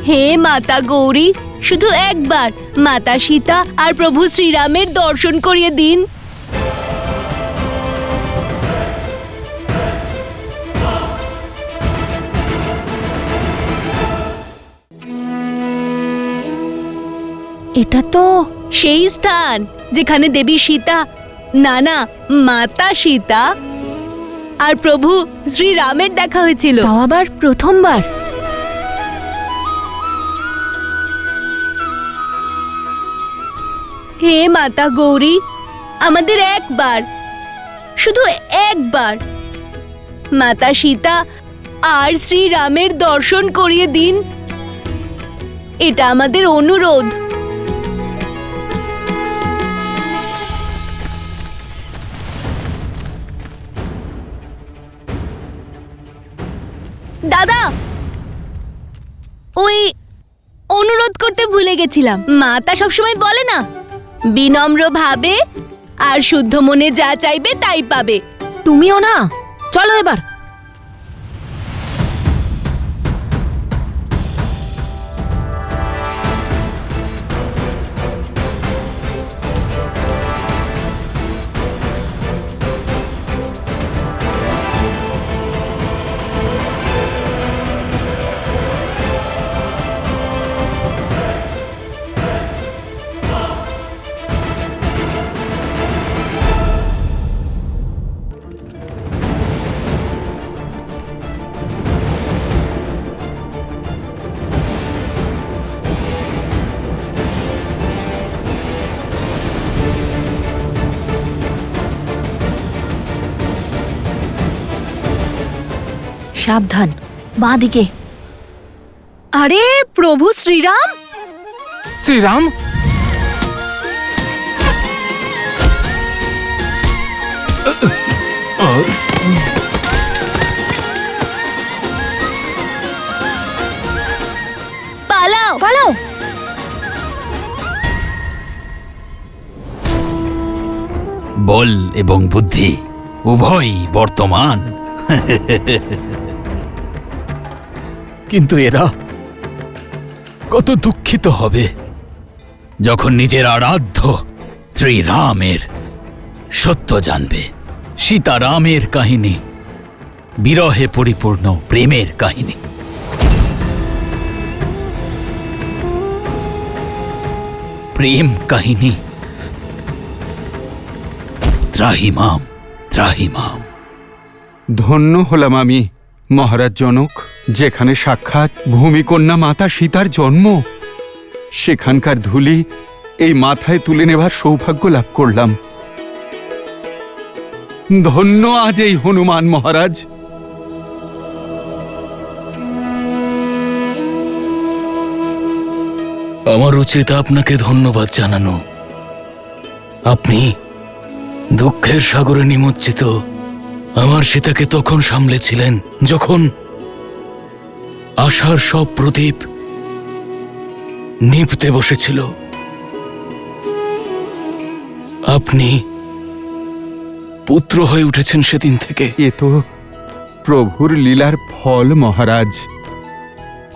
হে মাতা গৌরী, শুধু একবার মাতা সীতা আর প্রভু শ্রীরামের দর্শন করিয়ে দিন। এটা তো সেই স্থান যেখানে দেবী সীতা, না না, মাতা সীতা আর প্রভু শ্রীরামের দেখা হয়েছিল। তাও আবার প্রথমবার। হে মাতা গৌরী, আমাদের একবার, শুধু একবার মাতা সীতা আর শ্রীরামের দর্শন করিয়ে দিন, এটা আমাদের অনুরোধ। দাদা, ওই অনুরোধ করতে ভুলে গেছিলাম। মাতা সবসময় বলে না, বিনম্র ভাবে আর শুদ্ধ মনে যা চাইবে তাই পাবে। তুমিও না, চলো এবার। সাবধান, বাঁ দিকে। আরে প্রভু শ্রীরাম! শ্রীরাম, পালাও পালাও! বল এবং বুদ্ধি উভয়ই বর্তমান। কিন্তু এরা কত দুঃখিত হবে যখন নিজের আরাধ্য শ্রীরামের সত্য জানবে। সীতারামের কাহিনী বিরহে পরিপূর্ণ প্রেমের কাহিনী। প্রেম কাহিনী ত্রাহিমাম ত্রাহিমাম। ধন্য হলাম আমি মহারাজ জনক, যেখানে সাক্ষাৎ ভূমিকন্যা মাতা সীতার জন্ম, সেখানকার ধূলি এই মাথায় তুলে নেবার সৌভাগ্য লাভ করলাম। ধন্য আজ এই হনুমান মহারাজ। আমার উচিত আপনাকে ধন্যবাদ জানানো। আপনি দুঃখের সাগরে নিমজ্জিত আমার সীতাকে তখন সামলেছিলেন যখন আশার সব প্রদীপ নিভতে বসেছিল। আপনি পুত্র হয়ে উঠেছেন সেদিন থেকে। এ তো প্রভুর লীলার ফল মহারাজ।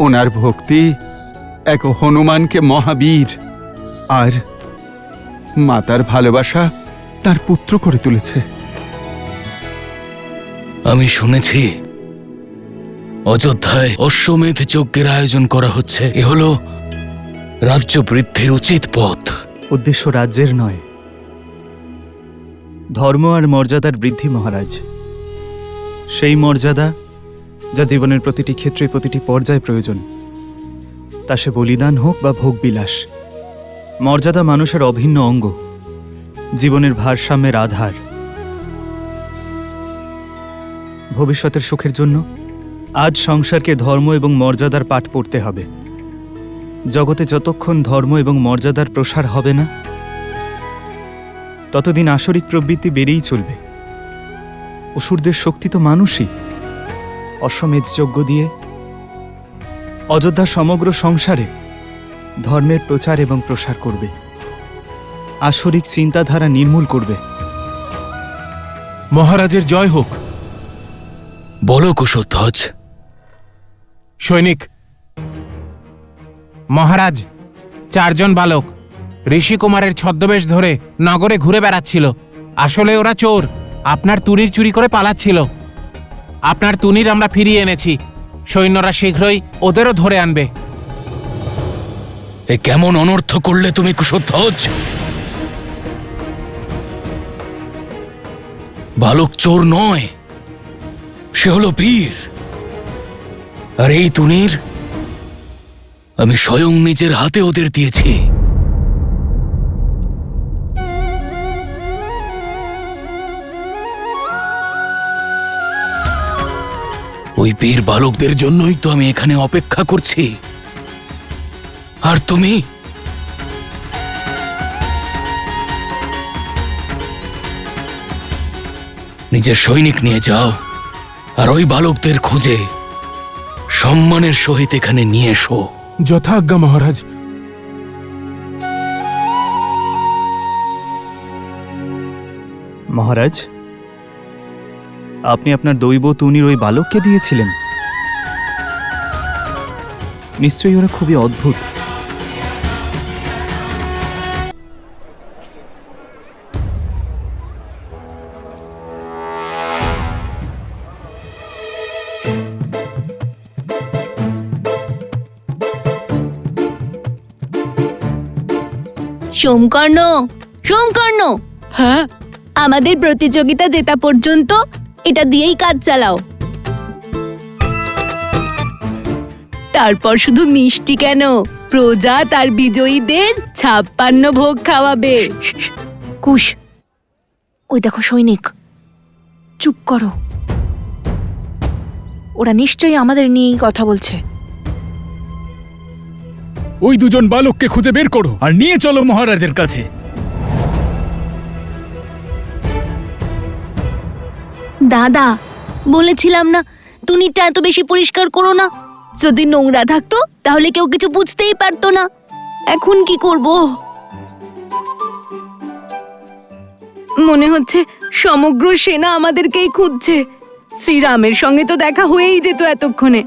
ওনার ভক্তি এক হনুমানকে মহাবীর আর মাতার ভালোবাসা তার পুত্র করে তুলেছে। আমি শুনেছি অযোধ্যায় অশ্বমেধ যজ্ঞের আয়োজন করা হচ্ছে। এ হল রাজ্য বৃদ্ধির উচিত পথ। উদ্দেশ্য রাজ্যের নয়, ধর্ম আর মর্যাদার বৃদ্ধি মহারাজ। সেই মর্যাদা যা জীবনের প্রতিটি ক্ষেত্রে প্রতিটি পর্যায়ে প্রয়োজন, তা সে বলিদান হোক বা ভোগবিলাস। মর্যাদা মানুষের অভিন্ন অঙ্গ, জীবনের ভারসাম্যের আধার। ভবিষ্যতের সুখের জন্য আজ সংসারকে ধর্ম এবং মর্যাদার পাঠ পড়তে হবে। জগতে যতক্ষণ ধর্ম এবং মর্যাদার প্রসার হবে না, ততদিন আসরিক প্রবৃত্তি বেড়েই চলবে। অসুরদের শক্তি তো মানুষই। অশ্বমেধ যজ্ঞ দিয়ে অযোধ্যা সমগ্র সংসারে ধর্মের প্রচার এবং প্রসার করবে, আসরিক চিন্তাধারা নির্মূল করবে। মহারাজের জয় হোক। বলো কুশধ্বজ। সৈনিক মহারাজ, 4 জন বালক ঋষি কুমারের ছদ্মবেশ ধরে নগরে ঘুরে বেড়াচ্ছিল। আসলে ওরা চোর, আপনার তুনির চুরি করে পালাচ্ছিল। আপনার তুনির আমরা ফিরিয়ে এনেছি। সৈন্যরা শীঘ্রই ওদেরও ধরে আনবে। এ কেমন অনর্থ করলে তুমি কুশধ্বজ? বালক চোর নয়, সে হলো বীর। আর এই তুনির আমি স্বয়ং নিজের হাতে ওদের দিয়েছি। ওই বীর বালকদের জন্যই তো আমি এখানে অপেক্ষা করছি। আর তুমি নিজের সৈনিক নিয়ে যাও আর ওই বালকদের খুঁজে সম্মানের সহিত এখানে নিয়ে এসো। যথাজ্ঞা মহারাজ। মহারাজ, আপনি আপনার দৈব তুনির ওই বালককে দিয়েছিলেন? নিশ্চয়ই ওরা খুবই অদ্ভুত। সোমকর্ণ, সোমকর্ণ, হ্যাঁ, আমাদের প্রতিযোগিতা জেতা পর্যন্ত এটা দিয়েই কাজ চালাও। তারপর শুধু মিষ্টি কেন, প্রজা তার বিজয়ীদের 56 ভোগ খাওয়াবে। কুশ, ওই দেখো সৈনিক, চুপ করো। ওরা নিশ্চয়ই আমাদের নিয়েই কথা বলছে। ওই 2 জন বালককে খুঁজে বের করো আর নিয়ে চলো মহারাজের কাছে। দাদা, বলেছিলাম না তুনিটা এত বেশি পরিষ্কার করো না। যদি নোংরা থাকতো তাহলে কেউ কিছু বুঝতেই পারতো না। এখন কি করব? মনে হচ্ছে সমগ্র সেনা আমাদেরকেই খুঁজছে। শ্রীরামের সঙ্গে তো দেখা হয়েই যেত এতক্ষণে।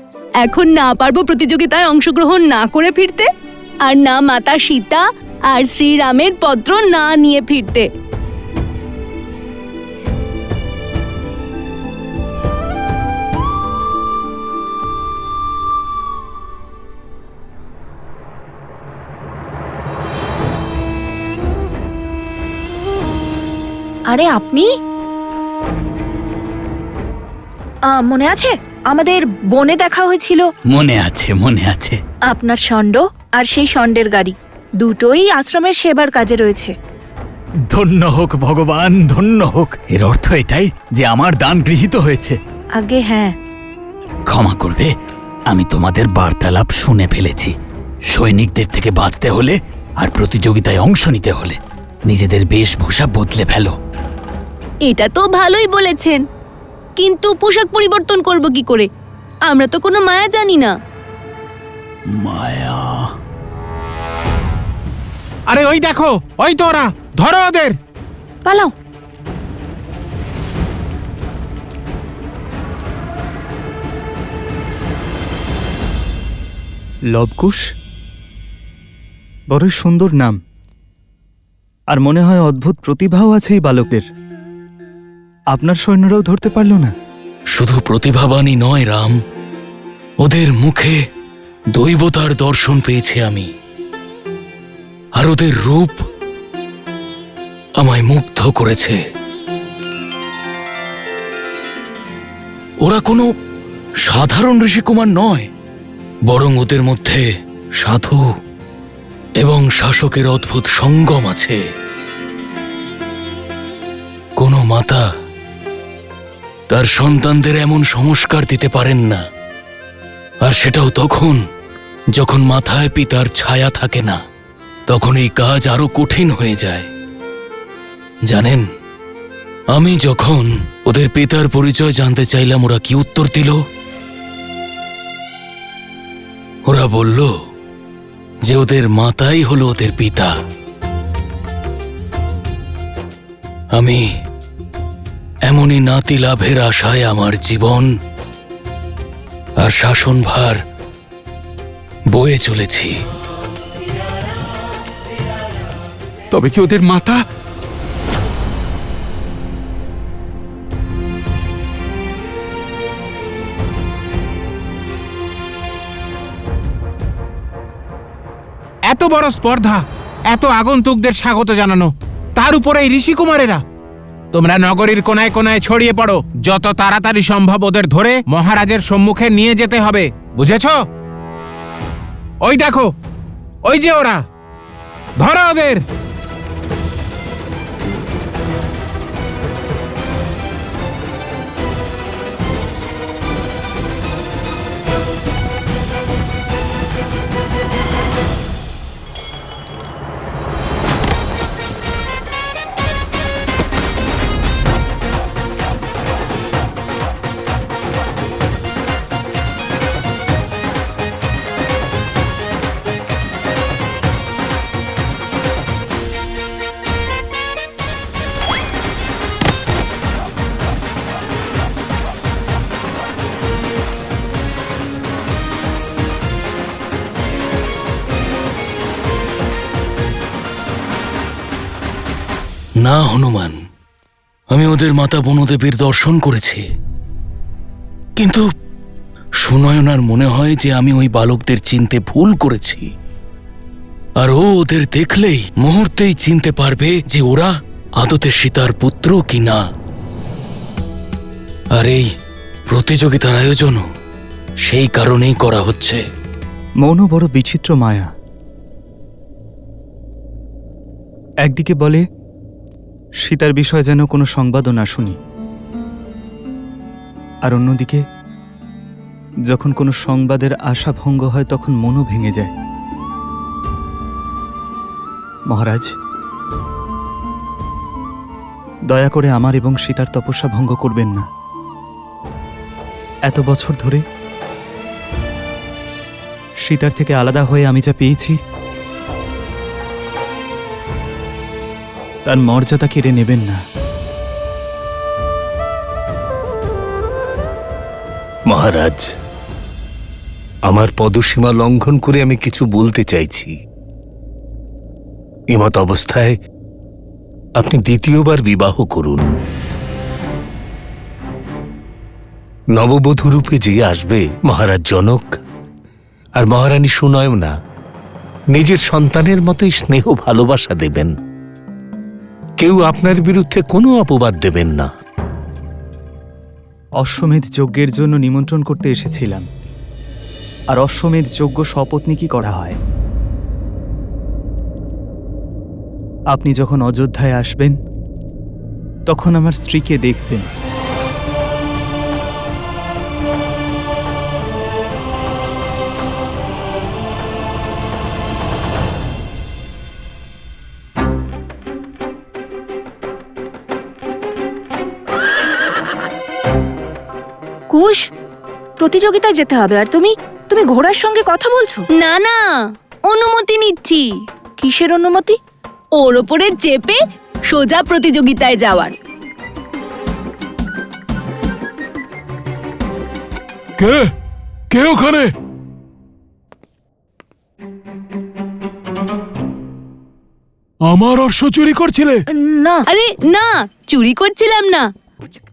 এখন না পারবো প্রতিযোগিতায় অংশগ্রহণ না করে ফিরতে, আর না মাতা সীতা আর শ্রীরামের পত্র না নিয়ে ফিরতে। আরে আপনি মনে আছে আমাদের বনে দেখা হয়েছিল? মনে আছে মনে আছে। আপনার ষণ্ড আর সেই ষণ্ডের গাড়ি দুটোই আশ্রমের সেবার কাজে রয়েছে। ধন্য হোক ভগবান, ধন্য হোক। এর অর্থ এটাই যে আমার দান গৃহীত হয়েছে। আগে হ্যাঁ। ক্ষমা করবে, আমি তোমাদের বার্তালাপ শুনে ফেলেছি। সৈনিকদের থেকে বাঁচতে হলে আর প্রতিযোগিতায় অংশ নিতে হলে নিজেদের বেশভূষা বদলে ফেলো। এটা তো ভালোই বলেছেন, কিন্তু পোশাক পরিবর্তন করব কি করে? আমরা তো কোনো মায়া জানি না। মায়া? আরে ওই দেখো, ওই তো ওরা, ধরো ওদের। পালাও। লবকুশ, বড়ই সুন্দর নাম, আর মনে হয় অদ্ভুত প্রতিভাও আছে এই বালকদের। আপনার সৈন্যরাও ধরতে পারল না? শুধু প্রতিভাবানই নয় রাম, ওদের মুখে দৈবতার দর্শন পেয়েছি আমি, আর ওদের রূপ আমায় মুগ্ধ করেছে। ওরা কোনো সাধারণ ঋষিকুমার নয়, বরং ওদের মধ্যে সাধু এবং শাসকের অদ্ভুত সঙ্গম আছে। কোনো মাতা তার সন্তানদের এমন সংস্কার দিতে পারেন না, আর সেটাও তখন যখন মাথায় পিতার ছায়া থাকে না। তখন এই কাজ আরো কঠিন হয়ে যায়। জানেন, আমি যখন ওদের পিতার পরিচয় জানতে চাইলাম, ওরা কি উত্তর দিল? ওরা বলল যে ওদের মাতাই হলো ওদের পিতা। আমি এমনই নাতি লাভের আশায় আমার জীবন আর শাসনভার বয়ে চলেছি। তবে কি ওদের মাতা? এত বড় স্পর্ধা, এত আগন্তুকদের স্বাগত জানানো, তার উপরে এই ঋষিকুমারেরা। তোমরা নগরীর কোনায় কোনায় ছড়িয়ে পড়ো, যত তাড়াতাড়ি সম্ভব ওদের ধরে মহারাজের সম্মুখে নিয়ে যেতে হবে, বুঝেছ? ওই দেখো, ওই যে ওরা, ধরো ওদের। না হনুমান, আমি ওদের মাতা বনদেবীর দর্শন করেছি, কিন্তু সুনয়নার মনে হয় যে আমি ওই বালকদের চিনতে ভুল করেছি, আর ও ওদের দেখলেই মুহূর্তেই চিনতে পারবে যে ওরা আদতে সীতার পুত্র কি না। আর এই প্রতিযোগিতার আয়োজনও সেই কারণেই করা হচ্ছে। মনও বড় বিচিত্র মায়া। একদিকে বলে সীতার বিষয়ে যেন কোনো সংবাদও না শুনি, আর অন্যদিকে যখন কোনো সংবাদের আশা ভঙ্গ হয় তখন মনও ভেঙে যায়। মহারাজ, দয়া করে আমার এবং সীতার তপস্যা ভঙ্গ করবেন না। এত বছর ধরে সীতার থেকে আলাদা হয়ে আমি যা পেয়েছি তার মর্যাদা কেড়ে নেবেন না। মহারাজ, আমার পদসীমা লঙ্ঘন করে আমি কিছু বলতে চাইছি। এমত অবস্থায় আপনি দ্বিতীয়বার বিবাহ করুন। নববধূ রূপে যে আসবে মহারাজ জনক আর মহারানী সুনয়না নিজের সন্তানের মতোই স্নেহ ভালোবাসা দেবেন। কেউ আপনার বিরুদ্ধে কোনো অপবাদ দেবেন না। অশ্বমেধ যজ্ঞের জন্য নিমন্ত্রণ করতে এসেছিলাম। আর অশ্বমেধ যজ্ঞ সপত্নীকই করা হয়। আপনি যখন অযোধ্যায় আসবেন তখন আমার স্ত্রীকে দেখবেন। কুশ, প্রতিযোগিতায় যেতে হবে আর তুমি তুমি ঘোড়ার সঙ্গে কথা বলছো? না না, অনুমতি নিচ্ছি। কিসের অনুমতি? ওর ওপরে চেপে সোজা প্রতিযোগিতায় যাওয়ার। কে কে ওখানে? আমার অশ্ব চুরি করছিলে? না। আরে না, চুরি করছিলাম না,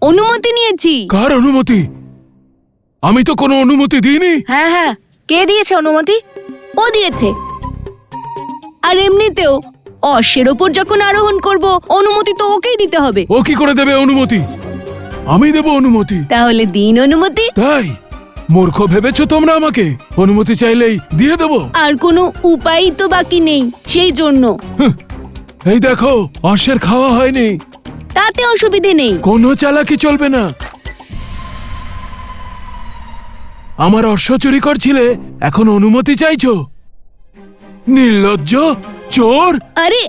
অনুমতি নিয়েছি। কার অনুমতি? আমি তো কোনো অনুমতি দিইনি। হ্যাঁ হ্যাঁ, কে দিয়েছে অনুমতি? ও দিয়েছে। আর এমনিতেও অশ্বের ওপর যখন আরোহণ করব, অনুমতি তো ওকেই দিতে হবে। ও কি করে দেবে অনুমতি? আমি দেব অনুমতি। তাহলে দিন অনুমতি। তাই মূর্খ ভেবেছো তোমরা আমাকে? অনুমতি চাইলেই দিয়ে দেব? আর কোনো উপায়ই তো বাকি নেই, সেই জন্য। এই দেখো, অশ্বের খাওয়া হয়নি। তাতে অসুবিধে নেই। কোনো চালাকি চলবে না। আমার অশ্ব চুরি করছিলে, এখন অনুমতি চাইছো? নির্লজ্জ, চোর! আরে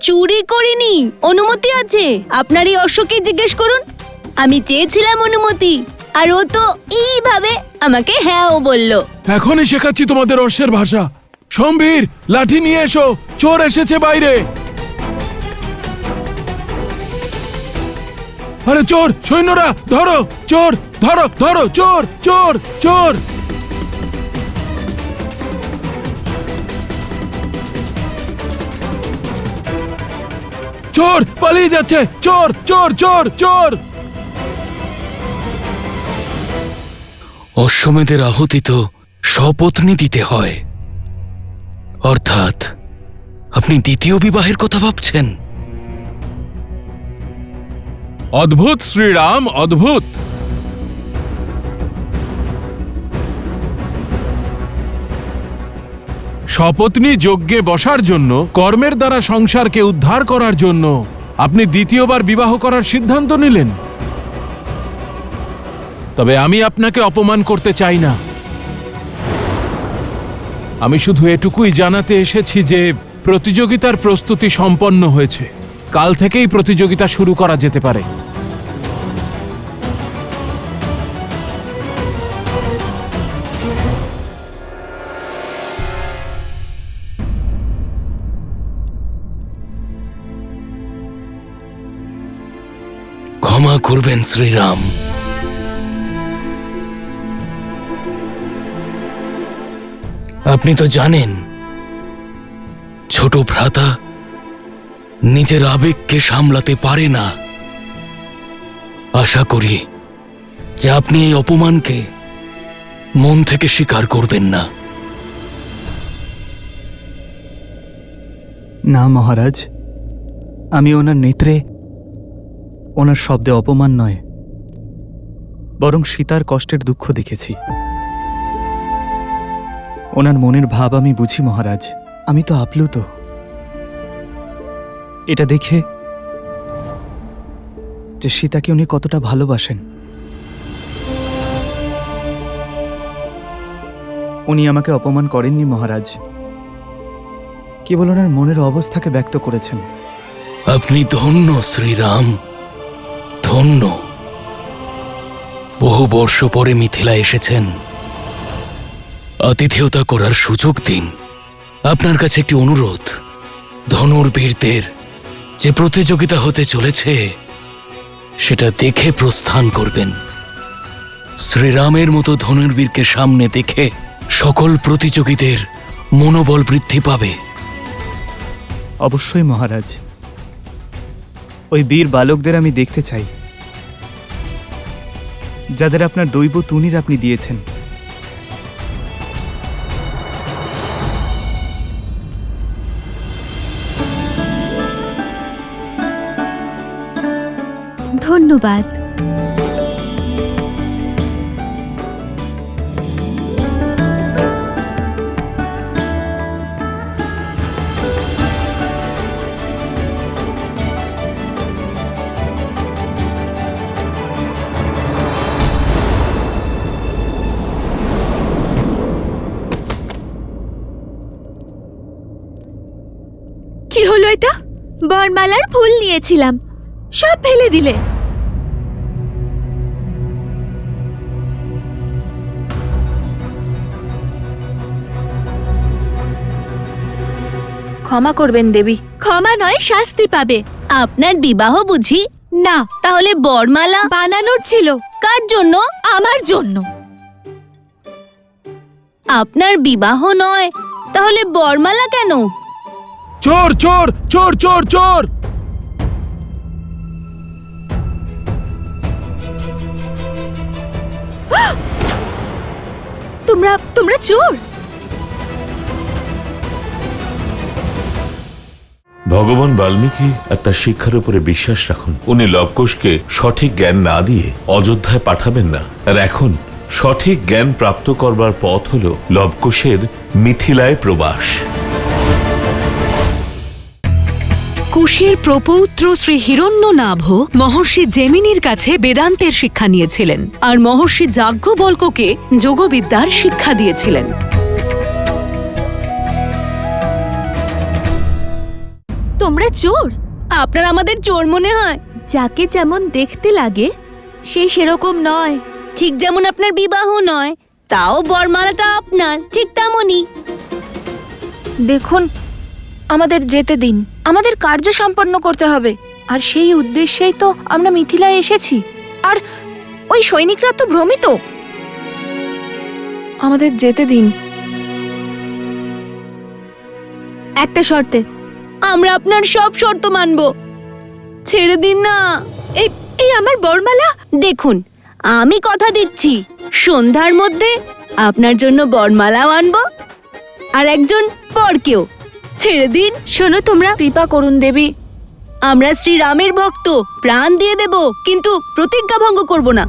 চুরি করিনি, অনুমতি আছে। আপনার এই অশ্বকে জিজ্ঞেস করুন। আমি চেয়েছিলাম অনুমতি, আর ও তো এইভাবে আমাকে হ্যাঁও বলল। এখনই শেখাচ্ছি তোমাদের অশ্বের ভাষা। সম্ভীর, লাঠি নিয়ে এসো, চোর এসেছে বাইরে। আরে চোর, সৈন্যরা ধরো, চোর ধরো, ধরো, চোর চোর চোর! চোর পালিয়ে যাচ্ছে, চোর চোর চোর চোর! অশ্বমেধের আহুতি তো সপত্নী দিতে হয়, অর্থাৎ আপনি দ্বিতীয় বিবাহের কথা ভাবছেন? অদ্ভুত শ্রীরাম, অদ্ভুত। শপথনী যজ্ঞে বসার জন্য, কর্মের দ্বারা সংসারকে উদ্ধার করার জন্য আপনি দ্বিতীয়বার বিবাহ করার সিদ্ধান্ত নিলেন। তবে আমি আপনাকে অপমান করতে চাই না। আমি শুধু এটুকুই জানাতে এসেছি যে প্রতিযোগিতার প্রস্তুতি সম্পন্ন হয়েছে। কাল থেকেই প্রতিযোগিতা শুরু করা যেতে পারে। ক্ষমা করবেন শ্রীরাম। আপনি তো জানেন, ছোট ভ্রাতা নিজের আবেগকে সামলাতে পারে না। আশা করি যে আপনি এই অপমানকে মন থেকে স্বীকার করবেন না। না মহারাজ, আমি ওনার নেত্রে, ওনার শব্দে অপমান নয়, বরং সীতার কষ্টের দুঃখ দেখেছি। ওনার মনের ভাব আমি বুঝি মহারাজ। আমি তো আপ্লুত। এটা দেখে যে সীতাকে উনি কতটা ভালোবাসেন। উনি আমাকে অপমান করেননি মহারাজ, কেবল ওনার মনের অবস্থাকে ব্যক্ত করেছেন। আপনি ধন্য শ্রীরাম, ধন্য। বহু বর্ষ পরে মিথিলা এসেছেন, আতিথেয়তা করার সুযোগ দিন। আপনার কাছে একটি অনুরোধ, ধনুর্বীরদের যে প্রতিযোগিতা হতে চলেছে সেটা দেখে প্রস্থান করবেন। শ্রীরামের মতো ধনুর্বীরকে সামনে দেখে সকল প্রতিযোগীদের মনোবল বৃদ্ধি পাবে। অবশ্যই মহারাজ, ওই বীর বালকদের আমি দেখতে চাই, যাদের আপনার দৈব তুনির আপনি দিয়েছেন। ধন্যবাদ। বরমালার ফুল নিয়েছিলাম, সব ফেলে দিলে। ক্ষমা করবেন দেবী। ক্ষমা নয়, শাস্তি পাবে। আপনার বিবাহ বুঝি? না, তাহলে বরমালা বানানোর ছিল। কার জন্য? আমার জন্য। আপনার বিবাহ নয়, তাহলে বরমালা কেন? চোর চোর চোর চোর চোর! তোমরা চোর! ভগবান বাল্মীকি আর তার শিক্ষার উপরে বিশ্বাস রাখুন। উনি লবকুশকে সঠিক জ্ঞান না দিয়ে অযোধ্যায় পাঠাবেন না। আর এখন সঠিক জ্ঞান প্রাপ্ত করবার পথ হল লবকুশের মিথিলায় প্রবাস। কুশের প্রপৌত্র শ্রী হিরণ্যনাভ মহর্ষি জেমিনির কাছে বেদান্তের শিক্ষা নিয়েছিলেন, আর মহর্ষি যাজ্ঞবল্ক্যকে যোগবিদ্যার শিক্ষা দিয়েছিলেন। তোমরা চোর! আপনার আমাদের চোর মনে হয়? যাকে যেমন দেখতে লাগে সে সেরকম নয়। ঠিক যেমন আপনার বিবাহ নয়, তাও বরমালাটা আপনার, ঠিক তেমনই। দেখুন, আমাদের যেতে দিন, আমাদের কার্য সম্পন্ন করতে হবে। আর সেই উদ্দেশ্যেই তো আমরা মিথিলায় এসেছি। আর ওই সৈনিকরা তো ভ্রমিত। আমাদের যেতে দিন। একটা শর্তে। আমরা আপনার সব শর্ত মানব। ছেড়ে দিন না। এই আমার বরমালা। দেখুন, আমি কথা দিচ্ছি, সন্ধ্যার মধ্যে আপনার জন্য বরমালাও আনবো, আর একজন পরকেও। ছেড়ে দিন। শোনো, তোমরা কৃপা করুন দেবী। আমরা শ্রীরামের ভক্ত, প্রাণ দিয়ে দেব, কিন্তু প্রতিজ্ঞা ভঙ্গ করব না।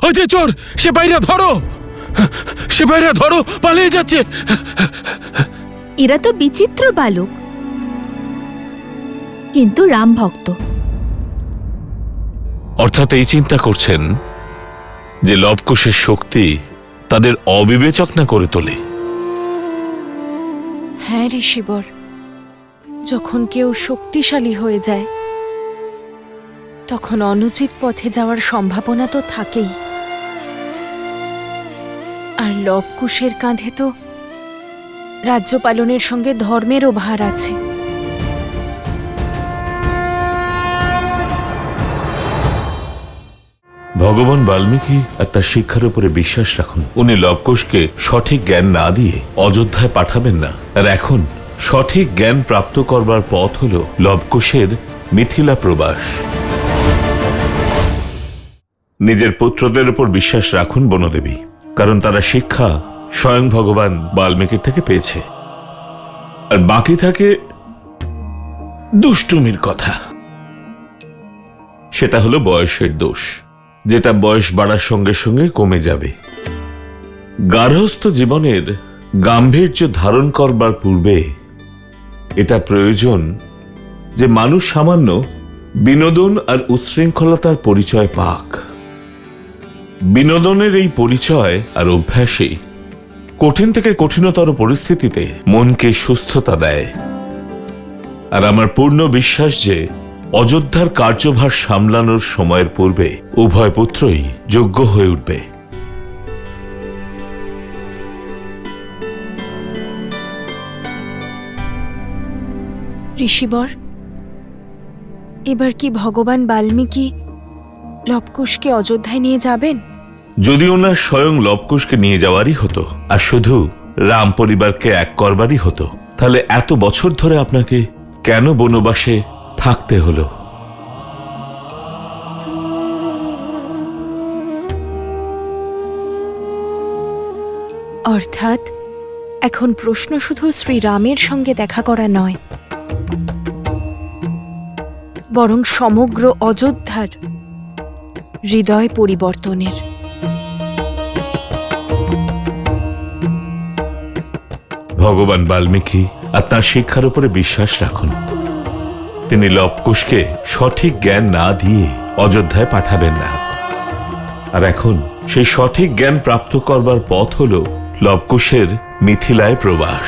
ওই যে চোর! সে বাইরে ধরো! সে বাইরে ধরো! পালিয়ে যাচ্ছে! এরা তো বিচিত্র বালক, কিন্তু রাম ভক্ত। অর্থাৎ এই চিন্তা করছেন যে লবকুশের শক্তি তাদের অবিবেচক না করে তোলে। হ্যাঁ ঋষিবর, যখন কেউ শক্তিশালী হয়ে যায় তখন অনুচিত পথে যাওয়ার সম্ভাবনা তো থাকেই। আর লবকুশের কাঁধে তো রাজ্য পালনের সঙ্গে ধর্মেরও ভার আছে। ভগবান বাল্মীকি আর তার শিক্ষার উপরে বিশ্বাস রাখুন। উনি লবকুশকে সঠিক জ্ঞান না দিয়ে অযোধ্যায় পাঠাবেন না। আর এখন সঠিক জ্ঞান প্রাপ্ত করবার পথ হল লবকুশের মিথিলা প্রবাস। নিজের পুত্রদের উপর বিশ্বাস রাখুন বনদেবী, কারণ তারা শিক্ষা স্বয়ং ভগবান বাল্মীকির থেকে পেয়েছে। আর বাকি থাকে দুষ্টুমির কথা। সেটা হলো বয়সের দোষ, যেটা বয়স বাড়ার সঙ্গে সঙ্গে কমে যাবে। গার্হস্থ্য জীবনের গাম্ভীর্য ধারণ করবার পূর্বে এটা প্রয়োজন যে মানুষ সামান্য বিনোদন আর উচ্ছৃঙ্খলতার পরিচয় পাক। বিনোদনের এই পরিচয় আর অভ্যাসে কঠিন থেকে কঠিনতর পরিস্থিতিতে মনকে সুস্থতা দেয়। আর আমার পূর্ণ বিশ্বাস যে অযোধ্যার কার্যভার সামলানোর সময়ের পূর্বে উভয় পুত্রই যোগ্য হয়ে উঠবে। ঋষিবর, এবার কি ভগবান বাল্মীকি লবকুশকে অযোধ্যায় নিয়ে যাবেন? যদি ওনার স্বয়ং লবকুশকে নিয়ে যাওয়ারই হতো আর শুধু রাম পরিবারকে এক করবারই হতো, তাহলে এত বছর ধরে আপনাকে কেন বনবাসে থাকতে হলো? অর্থাৎ এখন প্রশ্ন শুধু শ্রীরামের সঙ্গে দেখা করা নয়, বরং সমগ্র অযোধ্যার হৃদয় পরিবর্তনের। ভগবান বাল্মীকি আর তাঁর শিক্ষার উপরে বিশ্বাস রাখুন। তিনি লবকুশকে সঠিক জ্ঞান না দিয়ে অযোধ্যায় পাঠাবেন না। আর এখন সেই সঠিক জ্ঞান প্রাপ্ত করবার পথ হল লবকুশের মিথিলায় প্রবাস।